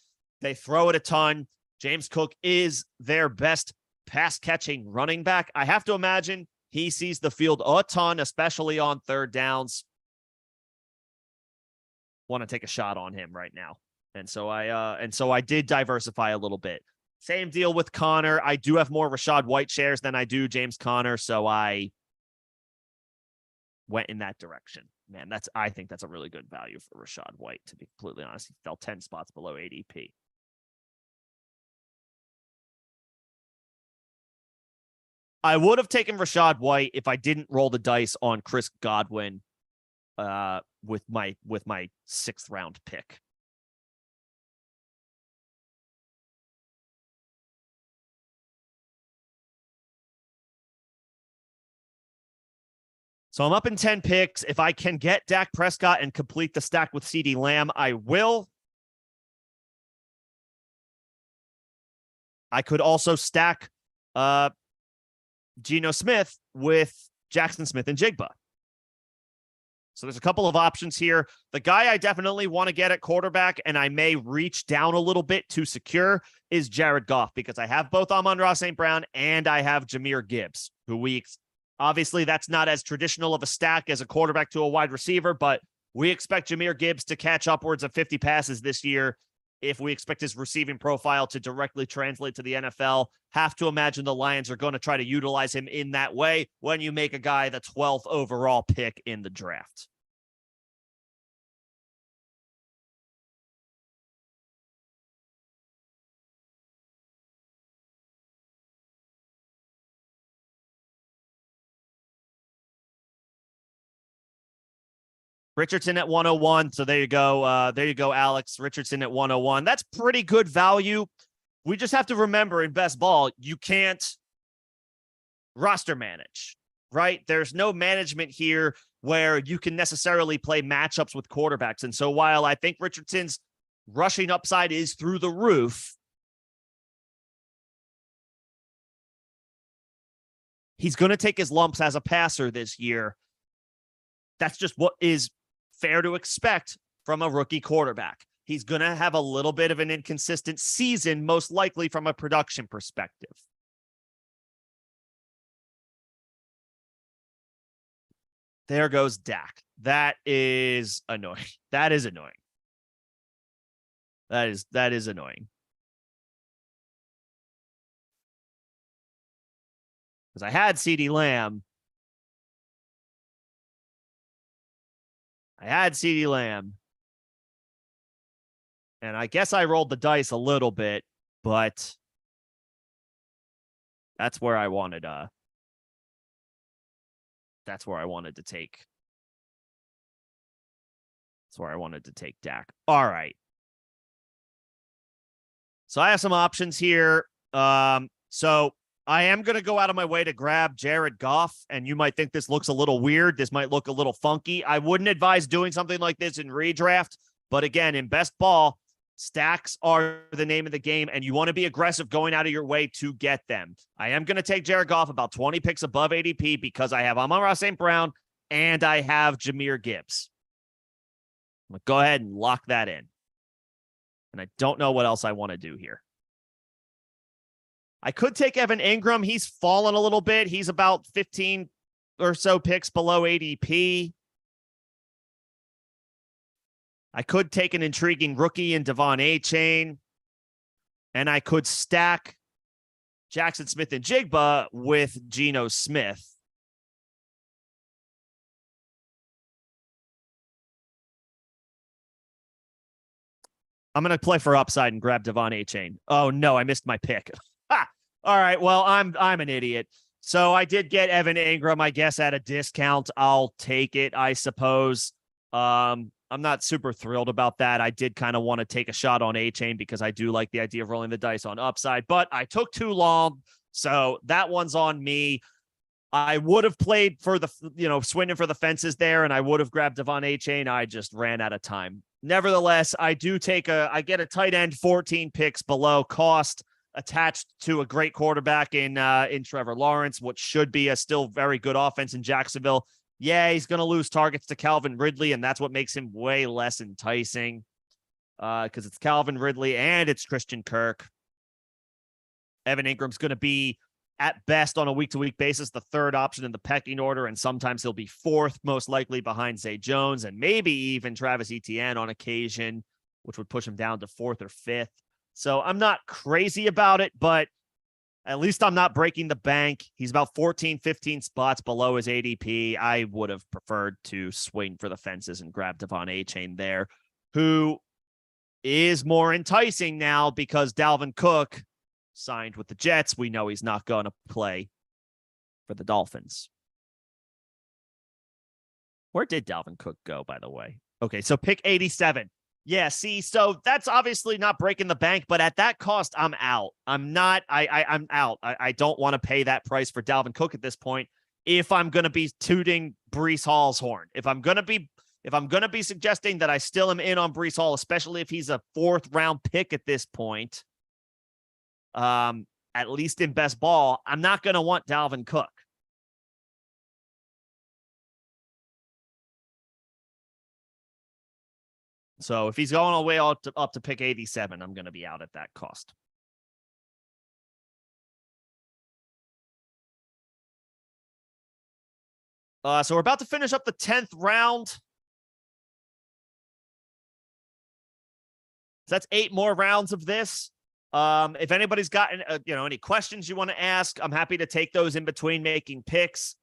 they throw it a ton. James Cook is their best pass-catching running back. I have to imagine he sees the field a ton, especially on third downs. want to take a shot on him right now. And so I did diversify a little bit. Same deal with Connor. I do have more Rachaad White shares than I do James Conner, so I went in that direction. Man, I think that's a really good value for Rachaad White, to be completely honest. He fell 10 spots below ADP. I would have taken Rachaad White if I didn't roll the dice on Chris Godwin with my 6th round pick. So I'm up in 10 picks. If I can get Dak Prescott and complete the stack with CeeDee Lamb, I will. I could also stack Geno Smith with Jackson Smith and Jigba. So there's a couple of options here. The guy I definitely want to get at quarterback, and I may reach down a little bit to secure, is Jared Goff, because I have both Amon-Ra St. Brown and I have Jahmyr Gibbs, who obviously that's not as traditional of a stack as a quarterback to a wide receiver, but we expect Jahmyr Gibbs to catch upwards of 50 passes this year. If we expect his receiving profile to directly translate to the NFL, have to imagine the Lions are going to try to utilize him in that way when you make a guy the 12th overall pick in the draft. Richardson at 101. So there you go. There you go, Alex. Richardson at 101. That's pretty good value. We just have to remember in best ball, you can't roster manage, right? There's no management here where you can necessarily play matchups with quarterbacks. And so while I think Richardson's rushing upside is through the roof, he's going to take his lumps as a passer this year. That's just what is fair to expect from a rookie quarterback. He's going to have a little bit of an inconsistent season, most likely from a production perspective. There goes Dak. That is annoying. That is annoying. That is annoying. Because I had CeeDee Lamb. And I guess I rolled the dice a little bit, but that's where I wanted to take. That's where I wanted to take Dak. All right. So I have some options here. So I am going to go out of my way to grab Jared Goff, and you might think this looks a little weird. This might look a little funky. I wouldn't advise doing something like this in redraft, but again, in best ball, stacks are the name of the game, and you want to be aggressive going out of your way to get them. I am going to take Jared Goff about 20 picks above ADP because I have Amon-Ra St. Brown and I have Jahmyr Gibbs. Go ahead and lock that in. And I don't know what else I want to do here. I could take Evan Ingram. He's fallen a little bit. He's about 15 or so picks below ADP. I could take an intriguing rookie in Devon Achane. And I could stack Jackson Smith and Jigba with Geno Smith. I'm going to play for upside and grab Devon Achane. Oh, no, I missed my pick. All right, well, I'm an idiot. So I did get Evan Ingram, I guess, at a discount. I'll take it, I suppose. I'm not super thrilled about that. I did kind of want to take a shot on Achane because I do like the idea of rolling the dice on upside, but I took too long, so that one's on me. I would have played for the, swinging for the fences there, and I would have grabbed Devon Achane. I just ran out of time. Nevertheless, I get a tight end 14 picks below cost, attached to a great quarterback in Trevor Lawrence, what should be a still very good offense in Jacksonville. Yeah, he's going to lose targets to Calvin Ridley, and that's what makes him way less enticing because it's Calvin Ridley and it's Christian Kirk. Evan Ingram's going to be at best on a week-to-week basis, the third option in the pecking order, and sometimes he'll be fourth, most likely behind Zay Jones and maybe even Travis Etienne on occasion, which would push him down to fourth or fifth. So I'm not crazy about it, but at least I'm not breaking the bank. He's about 14, 15 spots below his ADP. I would have preferred to swing for the fences and grab Devon Achane there, who is more enticing now because Dalvin Cook signed with the Jets. We know he's not going to play for the Dolphins. Where did Dalvin Cook go, by the way? Okay, so pick 87. Yeah, see, so that's obviously not breaking the bank, but at that cost, I'm out. I'm out. I don't want to pay that price for Dalvin Cook at this point if I'm going to be tooting Breece Hall's horn. If I'm going to be suggesting that I still am in on Breece Hall, especially if he's a fourth round pick at this point, at least in best ball, I'm not going to want Dalvin Cook. So if he's going all the way up to pick 87, I'm going to be out at that cost. So we're about to finish up the 10th round. So that's 8 more rounds of this. If anybody's got any questions you want to ask, I'm happy to take those in between making picks.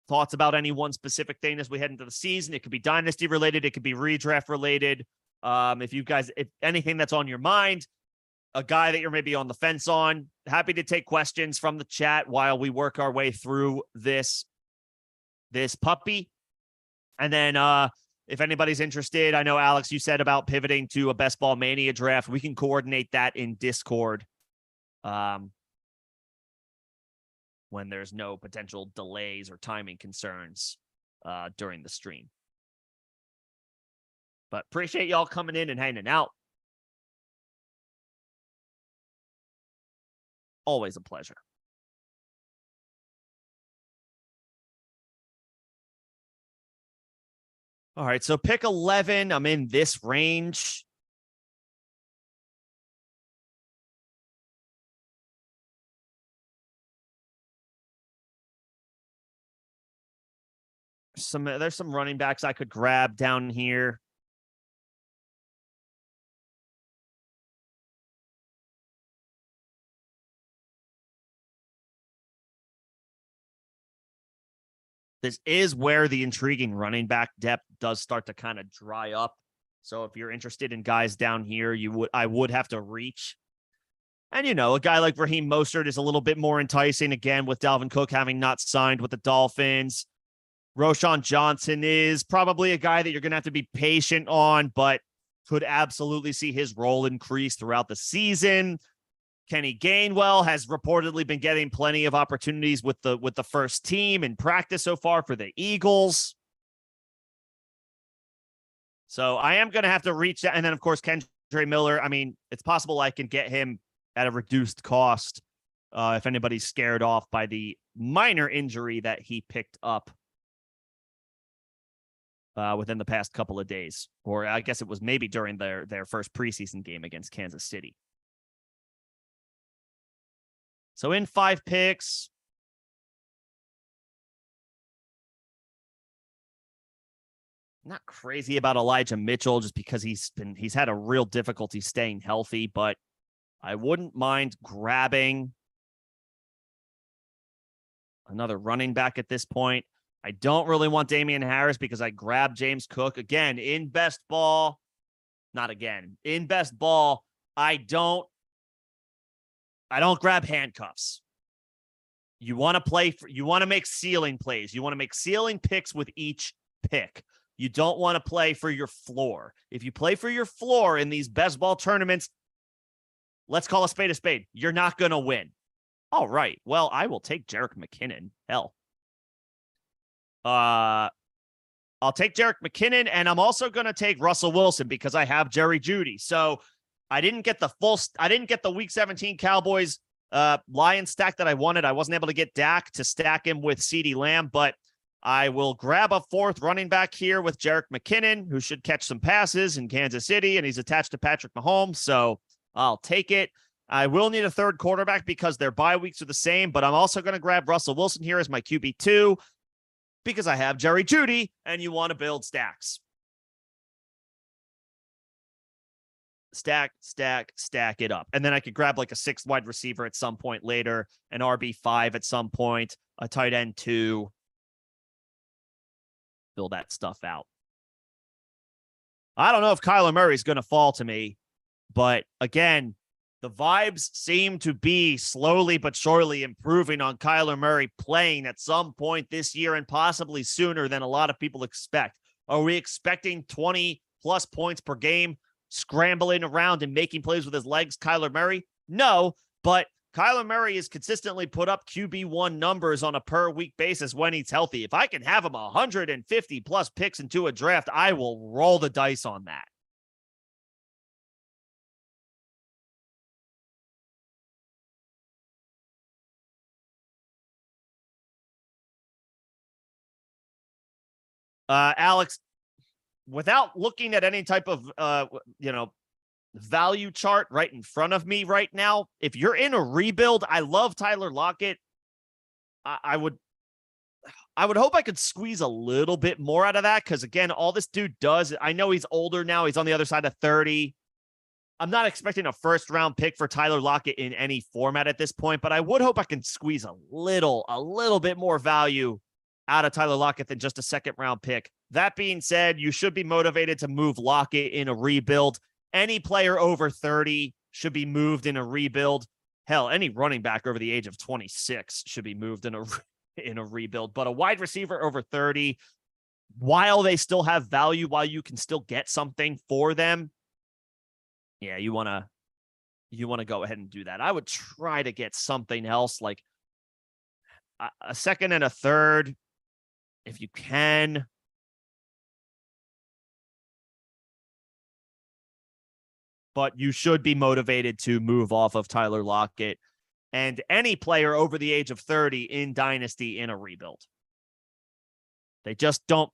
Thoughts about any one specific thing as we head into the season. It could be dynasty related. It could be redraft related. If anything that's on your mind, a guy that you're maybe on the fence on, happy to take questions from the chat while we work our way through this puppy. And then if anybody's interested, I know, Alex, you said about pivoting to a Best Ball Mania draft. We can coordinate that in Discord. When there's no potential delays or timing concerns during the stream. But appreciate y'all coming in and hanging out. Always a pleasure. All right, so pick 11. I'm in this range. There's some running backs I could grab down here. This is where the intriguing running back depth does start to kind of dry up. So if you're interested in guys down here, I would have to reach. And, a guy like Raheem Mostert is a little bit more enticing, again, with Dalvin Cook having not signed with the Dolphins. Roschon Johnson is probably a guy that you're going to have to be patient on, but could absolutely see his role increase throughout the season. Kenny Gainwell has reportedly been getting plenty of opportunities with the first team in practice so far for the Eagles. So I am going to have to reach that. And then, of course, Kendre Miller. I mean, it's possible I can get him at a reduced cost if anybody's scared off by the minor injury that he picked up within the past couple of days, or I guess it was maybe during their first preseason game against Kansas City. So in 5 picks, not crazy about Elijah Mitchell just because he's had a real difficulty staying healthy, but I wouldn't mind grabbing another running back at this point. I don't really want Damian Harris because I grabbed James Cook again in best ball. Not again. In best ball, I don't grab handcuffs. You want to make ceiling plays. You want to make ceiling picks with each pick. You don't want to play for your floor. If you play for your floor in these best ball tournaments, let's call a spade a spade. You're not going to win. All right. Well, I will take Jerick McKinnon. Hell. I'll take Jerick McKinnon, and I'm also going to take Russell Wilson because I have Jerry Jeudy. So I didn't get the week 17 Cowboys Lions stack that I wanted. I wasn't able to get Dak to stack him with CeeDee Lamb, but I will grab a 4th running back here with Jerick McKinnon, who should catch some passes in Kansas City, and he's attached to Patrick Mahomes. So I'll take it. I will need a third quarterback because their bye weeks are the same, but I'm also going to grab Russell Wilson here as my QB2 because I have Jerry Jeudy, and you want to build stacks. Stack it up. And then I could grab like a 6th wide receiver at some point later, an RB5 at some point, a tight end 2. Fill that stuff out. I don't know if Kyler Murray's going to fall to me, but again, the vibes seem to be slowly but surely improving on Kyler Murray playing at some point this year and possibly sooner than a lot of people expect. Are we expecting 20 plus points per game, scrambling around and making plays with his legs, Kyler Murray? No, but Kyler Murray has consistently put up QB1 numbers on a per week basis when he's healthy. If I can have him 150 plus picks into a draft, I will roll the dice on that. Alex, without looking at any type of, value chart right in front of me right now, if you're in a rebuild, I love Tyler Lockett. I would hope I could squeeze a little bit more out of that because, again, all this dude does, I know he's older now. He's on the other side of 30. I'm not expecting a first-round pick for Tyler Lockett in any format at this point, but I would hope I can squeeze a little bit more value out of Tyler Lockett than just a second-round pick. That being said, you should be motivated to move Lockett in a rebuild. Any player over 30 should be moved in a rebuild. Hell, any running back over the age of 26 should be moved in a rebuild. But a wide receiver over 30, while they still have value, while you can still get something for them, yeah, you want to go ahead and do that. I would try to get something else like a second and a third if you can. But you should be motivated to move off of Tyler Lockett and any player over the age of 30 in Dynasty in a rebuild. They just don't,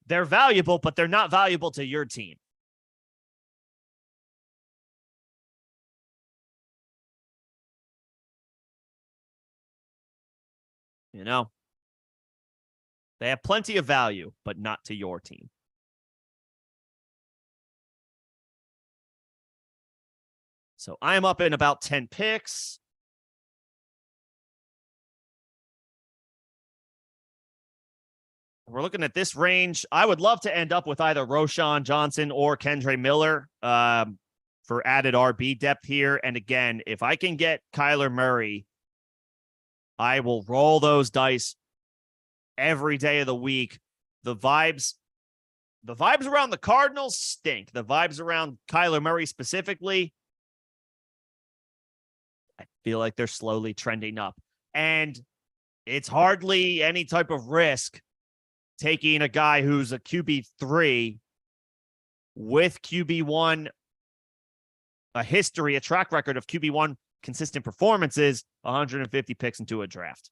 they're valuable, but they're not valuable to your team. You know, they have plenty of value, but not to your team. So I am up in about 10 picks. We're looking at this range. I would love to end up with either Roschon Johnson or Kendre Miller for added RB depth here. And again, if I can get Kyler Murray, I will roll those dice every day of the week. The vibes around the Cardinals stink. The vibes around Kyler Murray specifically, I feel like they're slowly trending up. And it's hardly any type of risk taking a guy who's a QB3 with QB1, a track record of QB1 consistent performances, 150 picks into a draft.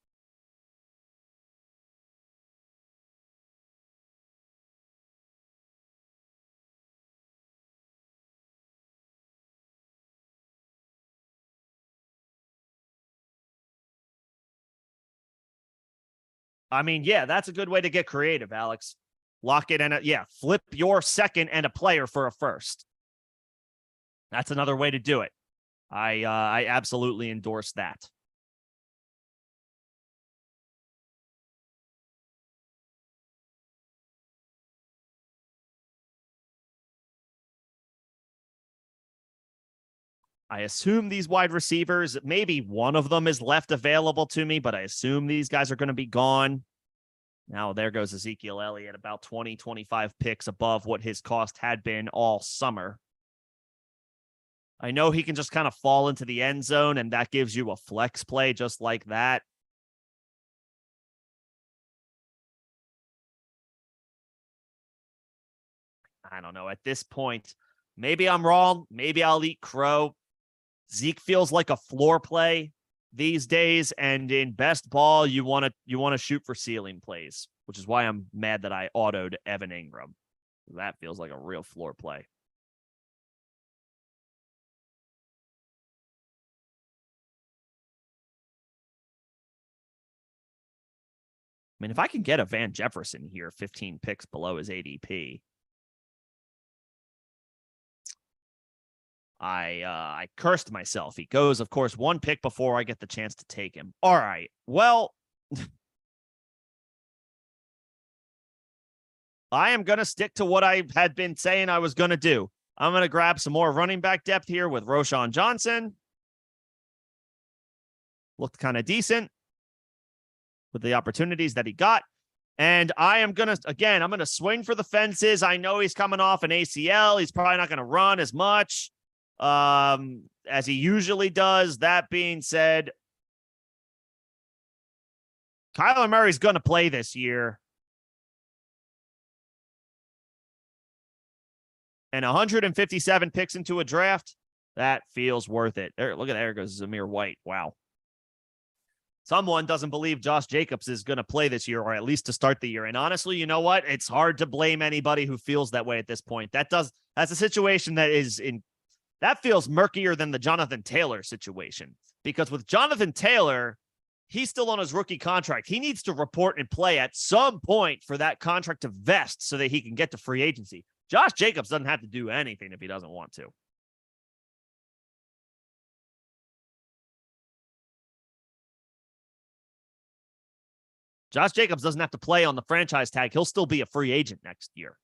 I mean, yeah, that's a good way to get creative, Alex. Lock it and flip your second and a player for a first. That's another way to do it. I absolutely endorse that. I assume these wide receivers, maybe one of them is left available to me, but I assume these guys are going to be gone. Now there goes Ezekiel Elliott, about 20, 25 picks above what his cost had been all summer. I know he can just kind of fall into the end zone, and that gives you a flex play just like that. I don't know. At this point, maybe I'm wrong. Maybe I'll eat crow. Zeke feels like a floor play these days, and in best ball, you want to shoot for ceiling plays, which is why I'm mad that I autoed Evan Ingram. That feels like a real floor play. mean, if I can get a Van Jefferson here, 15 picks below his ADP, I cursed myself. He goes, of course, one pick before I get the chance to take him. All right. Well, I am going to stick to what I had been saying I was going to do. I'm going to grab some more running back depth here with Roschon Johnson. Looked kind of decent with the opportunities that he got. And I am going to, again, I'm going to swing for the fences. I know he's coming off an ACL. He's probably not going to run as much as he usually does. That being said, Kyler Murray's going to play this year. And 157 picks into a draft, that feels worth it. There, look at there goes Zamir White. Wow. Someone doesn't believe Josh Jacobs is going to play this year, or at least to start the year. And honestly, you know what? It's hard to blame anybody who feels that way at this point. That's a situation that feels murkier than the Jonathan Taylor situation. Because with Jonathan Taylor, he's still on his rookie contract. He needs to report and play at some point for that contract to vest so that he can get to free agency. Josh Jacobs doesn't have to do anything if he doesn't want to. Josh Jacobs doesn't have to play on the franchise tag. He'll still be a free agent next year.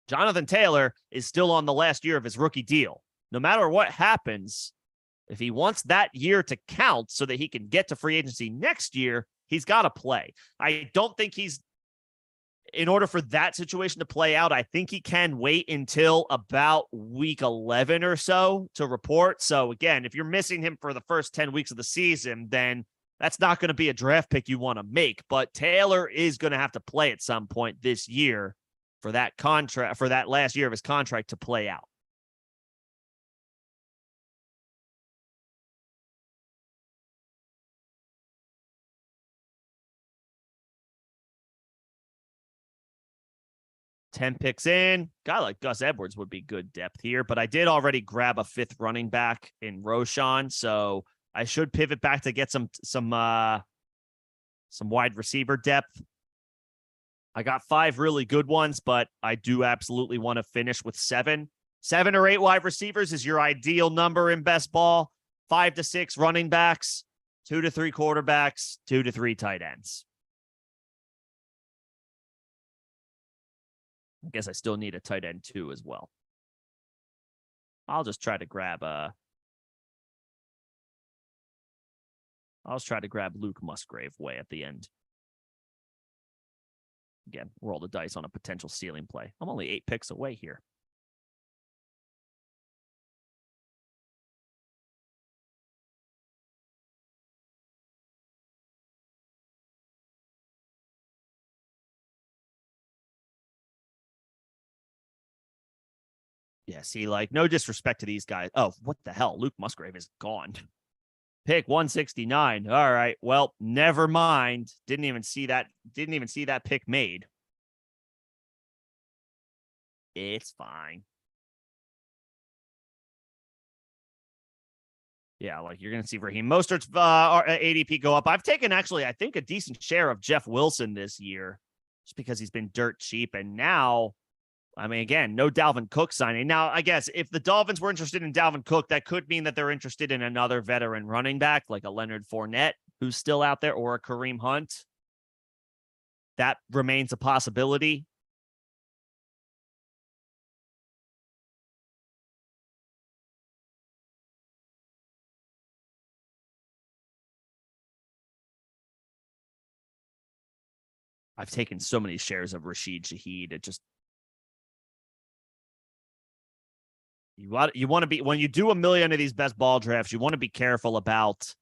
Jonathan Taylor is still on the last year of his rookie deal. No matter what happens, if he wants that year to count so that he can get to free agency next year, he's got to play. I don't think in order for that situation to play out, I think he can wait until about week 11 or so to report. So again, if you're missing him for the first 10 weeks of the season, then that's not going to be a draft pick you want to make. But Taylor is going to have to play at some point this year for that contract, for that last year of his contract to play out. Ten picks in. Guy like Gus Edwards would be good depth here, but I did already grab a fifth running back in Roschon, so I should pivot back to get some wide receiver depth. I got 5 really good ones, but I do absolutely want to finish with 7. 7 or 8 wide receivers is your ideal number in best ball. 5 to 6 running backs, 2 to 3 quarterbacks, 2 to 3 tight ends. I guess I still need a tight end too as well. I'll just try to grab Luke Musgrave way at the end. Again, roll the dice on a potential ceiling play. I'm only 8 picks away here. Yeah, see, like, no disrespect to these guys. Oh, what the hell? Luke Musgrave is gone. Pick 169. All right. Well, never mind. Didn't even see that pick made. It's fine. Yeah, like you're going to see Raheem Mostert's ADP go up. I've taken actually, I think, a decent share of Jeff Wilson this year just because he's been dirt cheap. And now, I mean, again, no Dalvin Cook signing. Now, I guess if the Dolphins were interested in Dalvin Cook, that could mean that they're interested in another veteran running back like a Leonard Fournette, who's still out there, or a Kareem Hunt. That remains a possibility. I've taken so many shares of Rashid Shaheed. It just, you want to be, when you do a million of these best ball drafts, you want to be careful about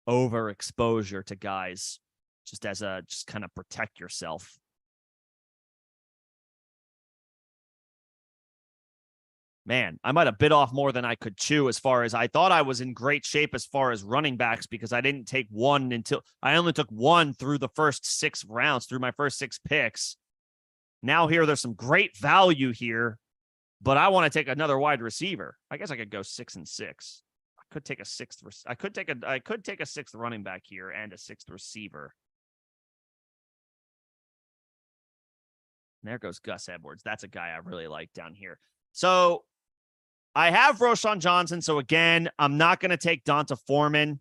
overexposure to guys just kind of protect yourself. Man, I might have bit off more than I could chew as far as I thought I was in great shape as far as running backs because I didn't take one until I only took one through the first 6 rounds, through my first 6 picks. Now here, there's some great value here, but I want to take another wide receiver. I guess I could go 6 and 6. I could take a sixth. I could take a sixth running back here and a sixth receiver. And there goes Gus Edwards. That's a guy I really like down here. So I have Roschon Johnson. So again, I'm not going to take Donta Foreman.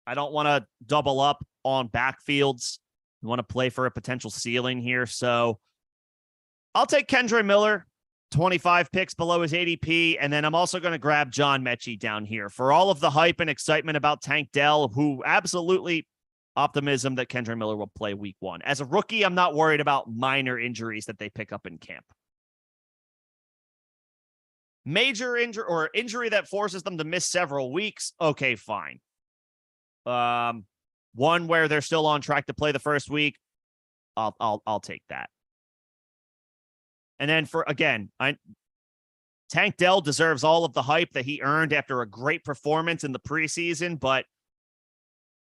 I don't want to double up on backfields. I want to play for a potential ceiling here. So I'll take Kendre Miller, 25 picks below his ADP. And then I'm also going to grab John Mechie down here for all of the hype and excitement about Tank Dell, who absolutely optimism that Kendre Miller will play week 1. As a rookie, I'm not worried about minor injuries that they pick up in camp. Major injury or injury that forces them to miss several weeks. Okay, fine. One where they're still on track to play the first week. I'll take that. And then Tank Dell deserves all of the hype that he earned after a great performance in the preseason, but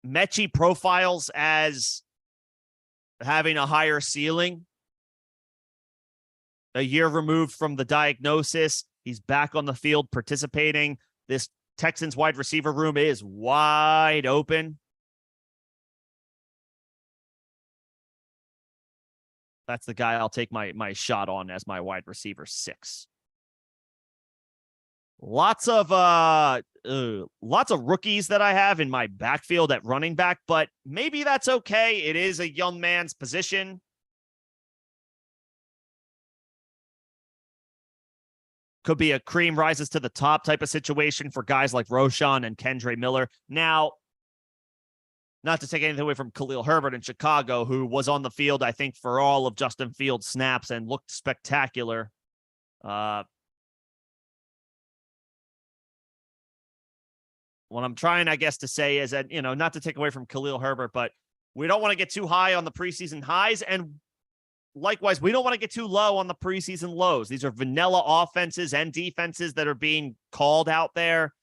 Mechie profiles as having a higher ceiling. A year removed from the diagnosis, he's back on the field participating. This Texans wide receiver room is wide open. That's the guy I'll take my shot on as my wide receiver 6. Lots of rookies that I have in my backfield at running back, but maybe that's okay. It is a young man's position. Could be a cream rises to the top type of situation for guys like Roschon and Kendre Miller. Now, not to take anything away from Khalil Herbert in Chicago, who was on the field, I think, for all of Justin Fields' snaps and looked spectacular. What I'm trying, I guess, to say is that, not to take away from Khalil Herbert, but we don't want to get too high on the preseason highs. And likewise, we don't want to get too low on the preseason lows. These are vanilla offenses and defenses that are being called out there.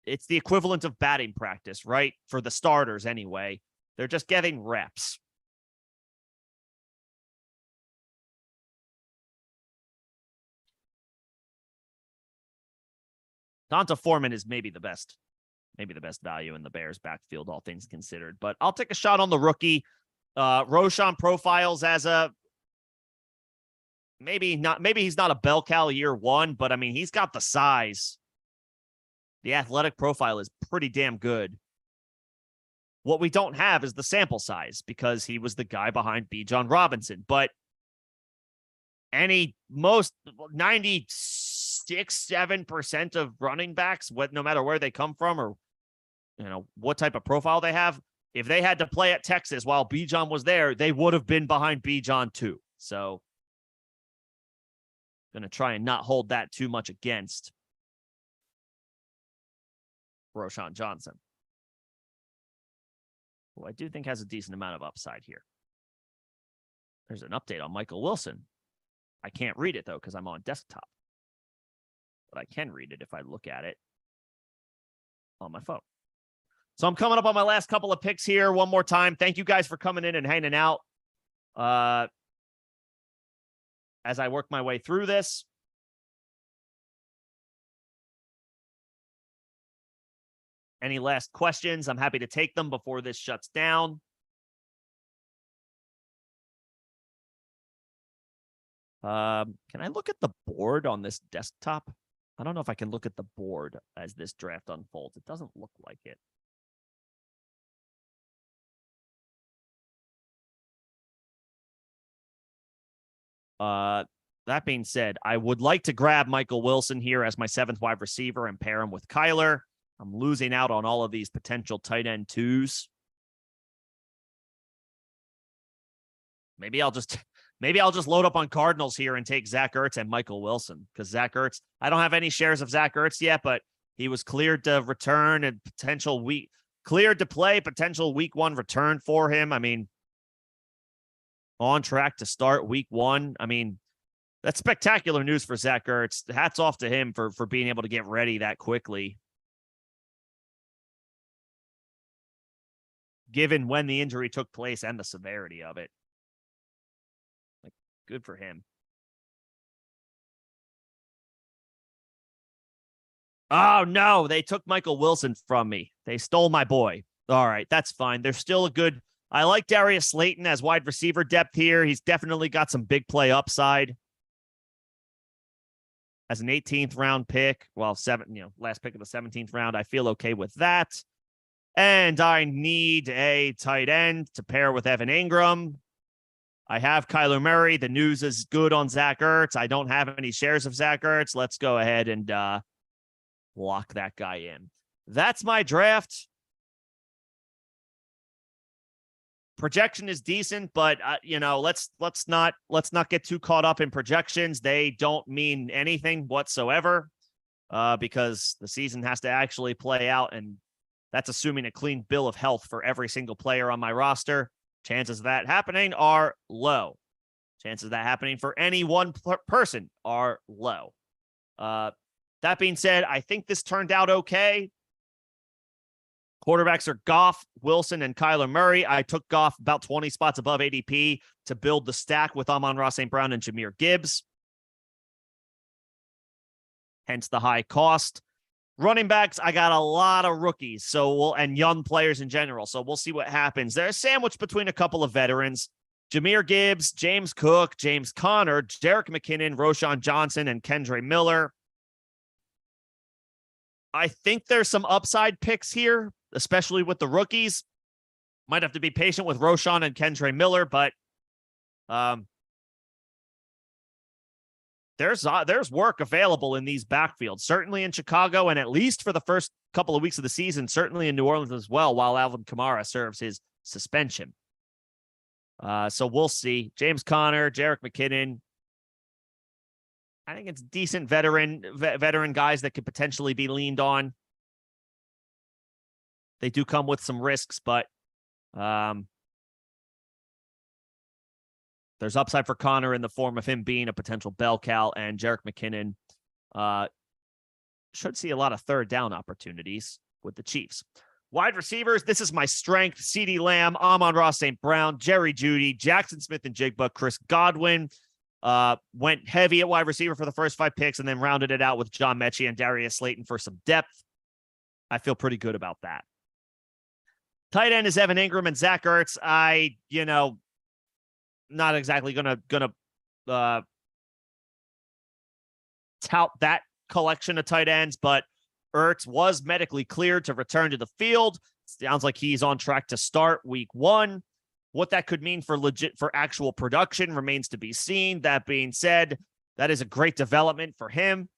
It's the equivalent of batting practice, right? For the starters anyway. They're just getting reps. Donta Foreman is maybe the best value in the Bears backfield, all things considered. But I'll take a shot on the rookie. Roschon profiles as maybe he's not a bell cow year 1, but I mean, he's got the size. The athletic profile is pretty damn good. What we don't have is the sample size because he was the guy behind Bijan Robinson. But most 96-7% of running backs, no matter where they come from or what type of profile they have, if they had to play at Texas while Bijan was there, they would have been behind Bijan too. So, gonna try and not hold that too much against Roschon Johnson, who I do think has a decent amount of upside here. There's an update on Michael Wilson. I can't read it, though, because I'm on desktop. But I can read it if I look at it on my phone. So I'm coming up on my last couple of picks here one more time. Thank you guys for coming in and hanging out as I work my way through this. Any last questions? I'm happy to take them before this shuts down. Can I look at the board on this desktop? I don't know if I can look at the board as this draft unfolds. It doesn't look like it. That being said, I would like to grab Michael Wilson here as my 7th wide receiver and pair him with Kyler. I'm losing out on all of these potential tight end 2s. Maybe I'll just load up on Cardinals here and take Zach Ertz and Michael Wilson because Zach Ertz, I don't have any shares of Zach Ertz yet, but he was cleared to return and cleared to play, potential week 1 return for him. I mean, on track to start week 1. I mean, that's spectacular news for Zach Ertz. Hats off to him for being able to get ready that quickly, given when the injury took place and the severity of it. Like, good for him. Oh, no, they took Michael Wilson from me. They stole my boy. All right, that's fine. There's still a good. I like Darius Slayton as wide receiver depth here. He's definitely got some big play upside. As an 18th round pick, well, last pick of the 17th round, I feel okay with that. And I need a tight end to pair with Evan Ingram. I have Kyler Murray. The news is good on Zach Ertz. I don't have any shares of Zach Ertz. Let's go ahead and lock that guy in. That's my draft. Projection is decent, but let's not get too caught up in projections. They don't mean anything whatsoever, because the season has to actually play out, and that's assuming a clean bill of health for every single player on my roster. Chances of that happening are low. Chances of that happening for any one person are low. That being said, I think this turned out okay. Quarterbacks are Goff, Wilson, and Kyler Murray. I took Goff about 20 spots above ADP to build the stack with Amon-Ra St. Brown and Jahmyr Gibbs. Hence the high cost. Running backs, I got a lot of rookies, and young players in general. So we'll see what happens. They're a sandwich between a couple of veterans. Jahmyr Gibbs, James Cook, James Conner, Jerick McKinnon, Roschon Johnson, and Kendre Miller. I think there's some upside picks here, especially with the rookies. Might have to be patient with Roschon and Kendre Miller, but there's work available in these backfields, certainly in Chicago, and at least for the first couple of weeks of the season, certainly in New Orleans as well, while Alvin Kamara serves his suspension. So we'll see. James Conner, Jerick McKinnon. I think it's decent veteran guys that could potentially be leaned on. They do come with some risks, but there's upside for Conner in the form of him being a potential bell cow, and Jerick McKinnon should see a lot of third down opportunities with the Chiefs. Wide receivers, this is my strength. CeeDee Lamb, Amon-Ra St. Brown, Jerry Jeudy, Jackson Smith-Njigba, Chris Godwin. Went heavy at wide receiver for the first 5 picks and then rounded it out with John Mechie and Darius Slayton for some depth. I feel pretty good about that. Tight end is Evan Ingram and Zach Ertz. Not exactly gonna tout that collection of tight ends, but Ertz was medically cleared to return to the field. Sounds like he's on track to start week 1. What that could mean for actual production remains to be seen. That being said, that is a great development for him.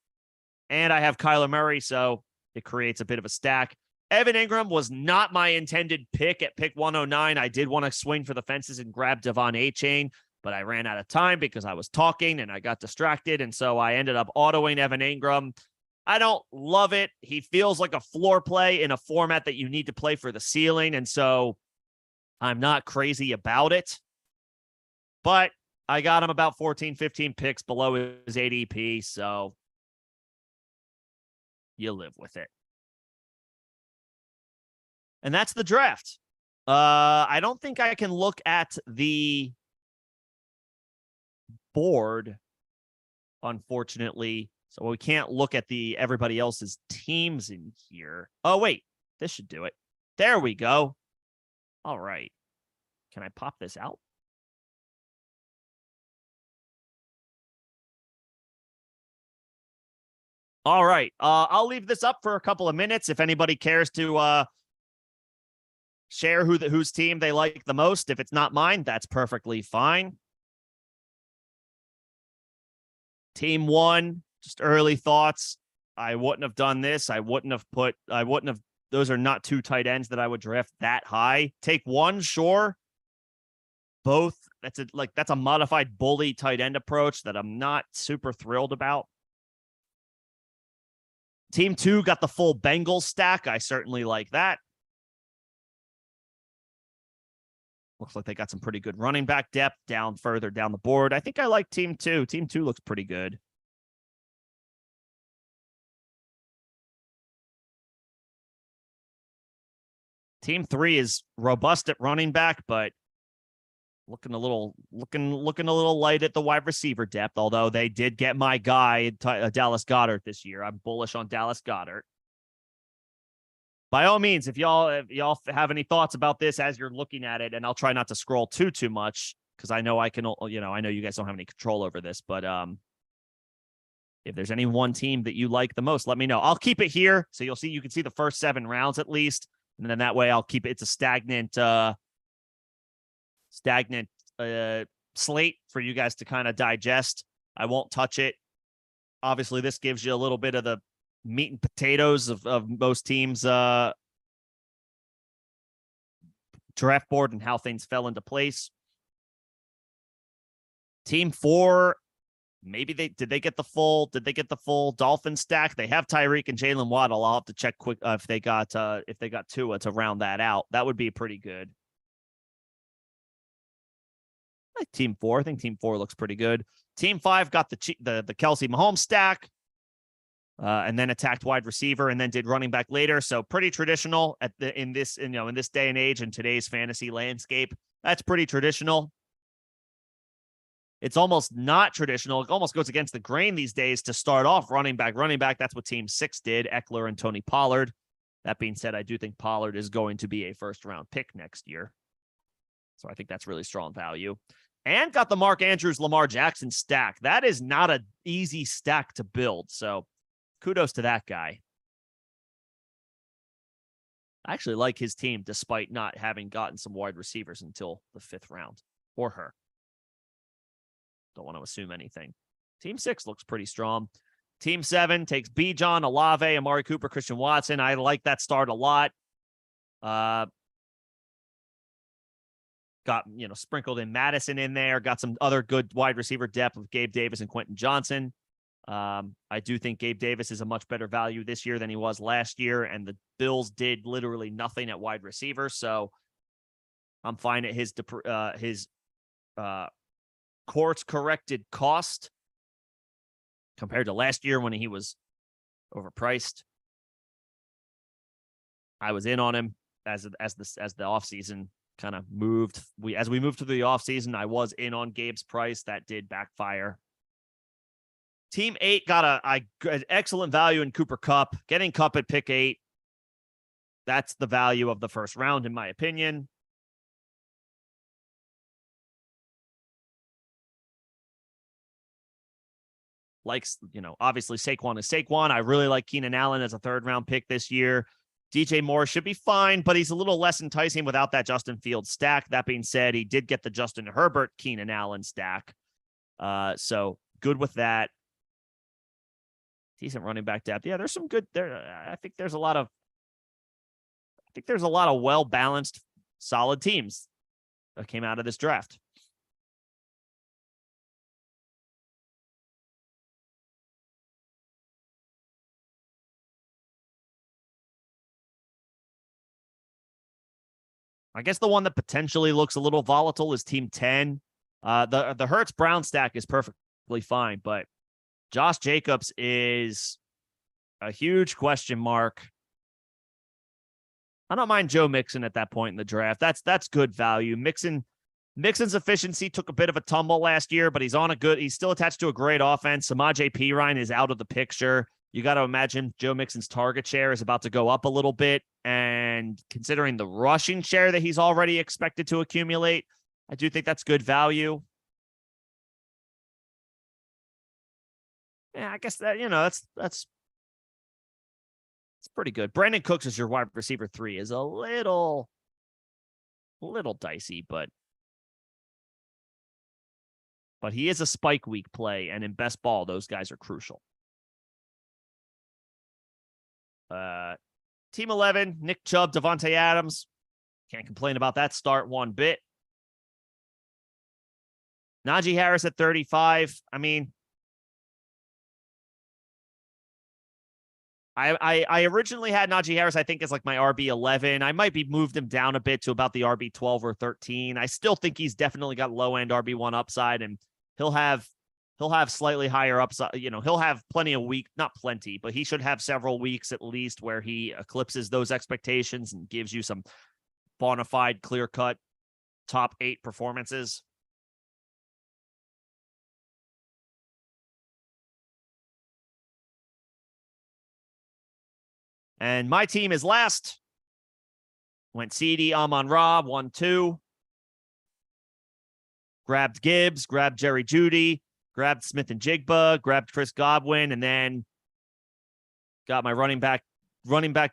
And I have Kyler Murray, so it creates a bit of a stack. Evan Ingram was not my intended pick at pick 109. I did want to swing for the fences and grab Devon Achane, but I ran out of time because I was talking and I got distracted. And so I ended up autoing Evan Ingram. I don't love it. He feels like a floor play in a format that you need to play for the ceiling. And so I'm not crazy about it, but I got him about 14, 15 picks below his ADP. So you live with it. And that's the draft. I don't think I can look at the board, unfortunately. So we can't look at everybody else's teams in here. Oh, wait, this should do it. There we go. All right. Can I pop this out? All right. I'll leave this up for a couple of minutes. If anybody cares to share whose team they like the most. If it's not mine, that's perfectly fine. Team 1, just early thoughts. I wouldn't have done this. Those are not 2 tight ends that I would draft that high. Take 1, sure. Both, that's a modified bully tight end approach that I'm not super thrilled about. Team 2 got the full Bengals stack. I certainly like that. Looks like they got some pretty good running back depth further down the board. I think I like Team 2. Team 2 looks pretty good. Team 3 is robust at running back, but looking a little light at the wide receiver depth, although they did get my guy, Dallas Goedert, this year. I'm bullish on Dallas Goedert. By all means, if y'all have any thoughts about this as you're looking at it, and I'll try not to scroll too much because I know I can, I know you guys don't have any control over this, but if there's any one team that you like the most, let me know. I'll keep it here so you can see the first 7 rounds at least, and then that way I'll keep it. It's a stagnant slate for you guys to kind of digest. I won't touch it. Obviously, this gives you a little bit of the meat and potatoes of most teams' draft board and how things fell into place. Team 4, maybe did they get the full Dolphin stack? They have Tyreek and Jalen Waddle. I'll have to check quick if they got Tua to round that out. That would be pretty good. Like Team 4, I think Team 4 looks pretty good. Team 5 got the Kelsey Mahomes stack, and then attacked wide receiver, and then did running back later. So pretty traditional in this day and age in today's fantasy landscape. That's pretty traditional. It's almost not traditional. It almost goes against the grain these days to start off running back. That's what Team 6 did, Eckler and Tony Pollard. That being said, I do think Pollard is going to be a first-round pick next year. So I think that's really strong value. And got the Mark Andrews, Lamar Jackson stack. That is not an easy stack to build. So kudos to that guy. I actually like his team despite not having gotten some wide receivers until the 5th round. Or her. Don't want to assume anything. Team 6 looks pretty strong. Team 7 takes Bijan, Olave, Amari Cooper, Christian Watson. I like that start a lot. Got, sprinkled in Madison in there. Got some other good wide receiver depth with Gabe Davis and Quentin Johnson. I do think Gabe Davis is a much better value this year than he was last year, and the Bills did literally nothing at wide receiver, so I'm fine at his course-corrected cost compared to last year when he was overpriced. I was in on him as the offseason kind of moved. As we moved to the offseason, I was in on Gabe's price. That did backfire. Team 8 got an excellent value in Cooper Kupp. Getting Kupp at pick 8, that's the value of the first round, in my opinion. Obviously Saquon is Saquon. I really like Keenan Allen as a 3rd-round pick this year. DJ Moore should be fine, but he's a little less enticing without that Justin Fields stack. That being said, he did get the Justin Herbert, Keenan Allen stack. So good with that. Decent running back depth. Yeah, there's some good there. I think there's a lot of well-balanced, solid teams that came out of this draft. I guess the one that potentially looks a little volatile is Team 10. The Hurts Brown stack is perfectly fine, but Josh Jacobs is a huge question mark. I don't mind Joe Mixon at that point in the draft. That's good value. Mixon's efficiency took a bit of a tumble last year, but he's still attached to a great offense. Samaje Perine is out of the picture. You got to imagine Joe Mixon's target share is about to go up a little bit. And considering the rushing share that he's already expected to accumulate, I do think that's good value. Yeah, I guess that, that's pretty good. Brandon Cooks as your wide receiver 3 is a little dicey, but he is a spike week play, and in best ball, those guys are crucial. Team 11, Nick Chubb, Devontae Adams. Can't complain about that start one bit. Najee Harris at 35. I mean, I originally had Najee Harris, I think, as like my RB11. I might be moved him down a bit to about the RB12 or 13. I still think he's definitely got low-end RB1 upside, and he'll have slightly higher upside. He'll have plenty of not plenty, but he should have several weeks at least where he eclipses those expectations and gives you some bona fide, clear-cut top 8 performances. And my team is last. Went CD, Amon-Ra, 1-2. Grabbed Gibbs, grabbed Jerry Jeudy, grabbed Smith and Jigba, grabbed Chris Godwin, and then got my running back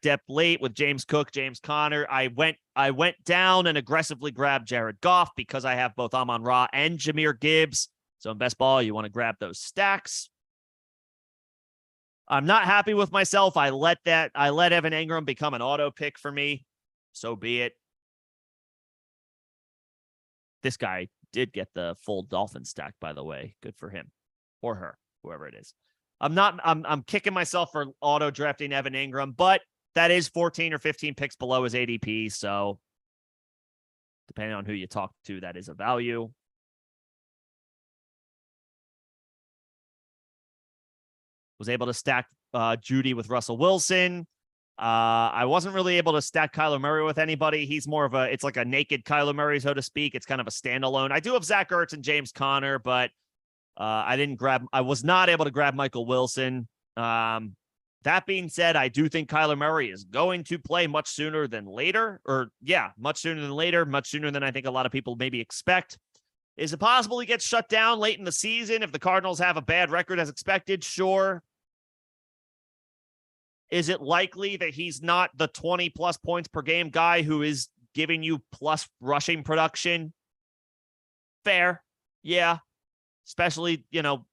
depth late with James Cook, James Conner. I went down and aggressively grabbed Jared Goff because I have both Amon-Ra and Jahmyr Gibbs. So in best ball, you want to grab those stacks. I'm not happy with myself. I let Evan Engram become an auto pick for me. So be it. This guy did get the full Dolphin stack, by the way. Good for him or her, whoever it is. I'm kicking myself for auto drafting Evan Engram, but that is 14 or 15 picks below his ADP. So depending on who you talk to, that is a value. Was able to stack Jeudy with Russell Wilson. I wasn't really able to stack Kyler Murray with anybody. He's more of it's like a naked Kyler Murray, so to speak. It's kind of a standalone. I do have Zach Ertz and James Conner, but I was not able to grab Michael Wilson. That being said, I do think Kyler Murray is going to play much sooner than later, much sooner than I think a lot of people maybe expect. Is it possible he gets shut down late in the season if the Cardinals have a bad record as expected? Sure. Is it likely that he's not the 20 plus points per game guy who is giving you plus rushing production? Fair. Yeah. Especially,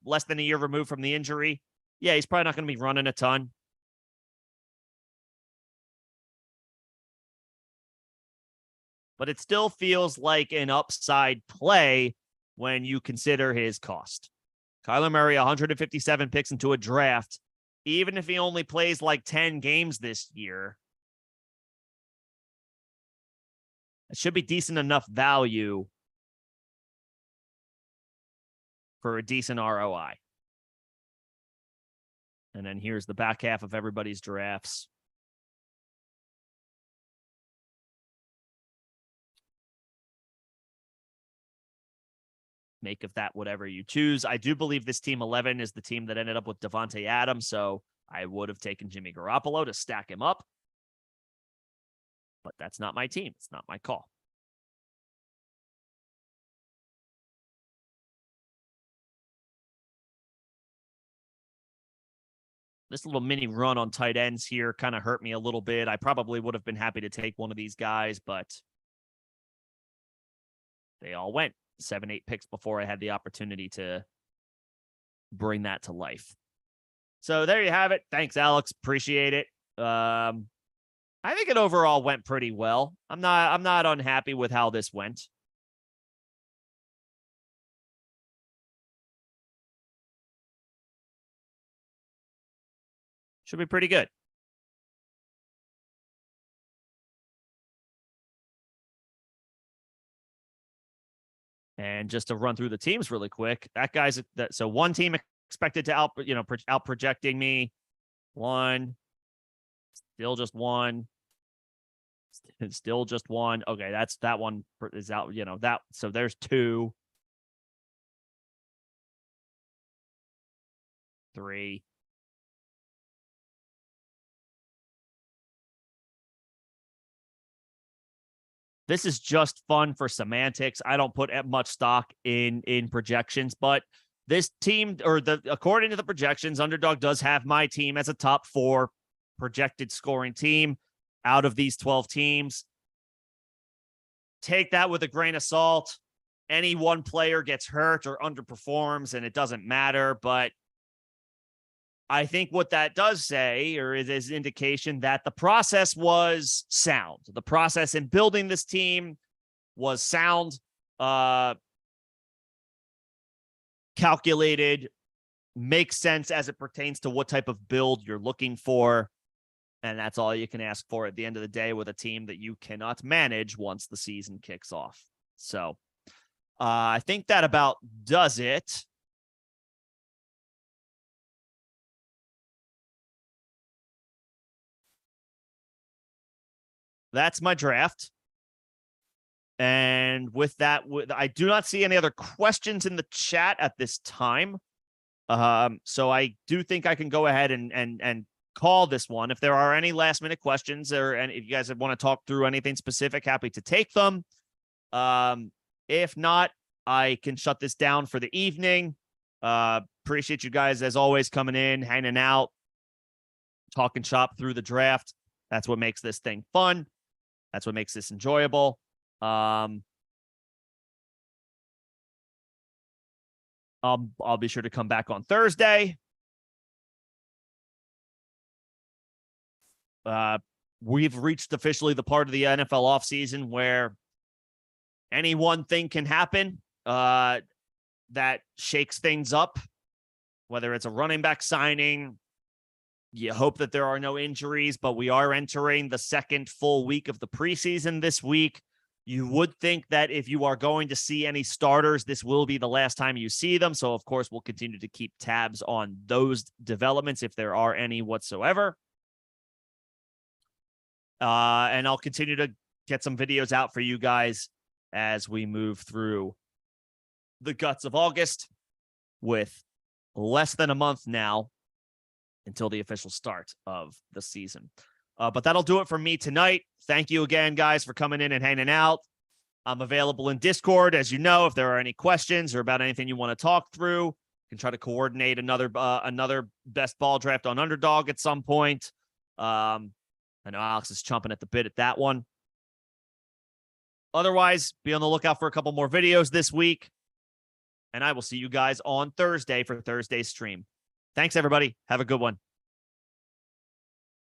less than a year removed from the injury. Yeah, he's probably not going to be running a ton. But it still feels like an upside play when you consider his cost. Kyler Murray, 157 picks into a draft. Even if he only plays like 10 games this year, it should be decent enough value for a decent ROI. And then here's the back half of everybody's drafts. Make of that whatever you choose. I do believe this team 11 is the team that ended up with Devontae Adams, so I would have taken Jimmy Garoppolo to stack him up. But that's not my team. It's not my call. This little mini run on tight ends here kind of hurt me a little bit. I probably would have been happy to take one of these guys, but they all went 7-8 picks before I had the opportunity to bring that to life. So there you have it. Thanks, Alex. Appreciate it. I think it overall went pretty well. I'm not unhappy with how this went. Should be pretty good. And just to run through the teams really quick, so one team expected to out projecting me. One, still just one. Still just one. Okay, that one is out, that. So there's 2. 3. This is just fun for semantics. I don't put much stock in projections, but this team, according to the projections, Underdog does have my team as a top 4 projected scoring team out of these 12 teams. Take that with a grain of salt. Any one player gets hurt or underperforms, and it doesn't matter. But I think what that does say, or is an indication that the process was sound. The process in building this team was sound, calculated, makes sense as it pertains to what type of build you're looking for. And that's all you can ask for at the end of the day with a team that you cannot manage once the season kicks off. So I think that about does it. That's my draft. And with that, I do not see any other questions in the chat at this time. So I do think I can go ahead and call this one. If there are any last minute questions, or and if you guys want to talk through anything specific, happy to take them. If not, I can shut this down for the evening. Appreciate you guys as always coming in, hanging out, talking shop through the draft. That's what makes this thing fun. That's what makes this enjoyable. I'll be sure to come back on Thursday. We've reached officially the part of the NFL offseason where any one thing can happen that shakes things up, whether it's a running back signing. You hope that there are no injuries, but we are entering the second full week of the preseason this week. You would think that if you are going to see any starters, this will be the last time you see them. So, of course, we'll continue to keep tabs on those developments if there are any whatsoever. And I'll continue to get some videos out for you guys as we move through the guts of August, with less than a month now until the official start of the season. But that'll do it for me tonight. Thank you again, guys, for coming in and hanging out. I'm available in Discord, as you know, if there are any questions or about anything you want to talk through. You can try to coordinate another best ball draft on Underdog at some point. I know Alex is chomping at the bit at that one. Otherwise, be on the lookout for a couple more videos this week. And I will see you guys on Thursday for Thursday's stream. Thanks, everybody. Have a good one.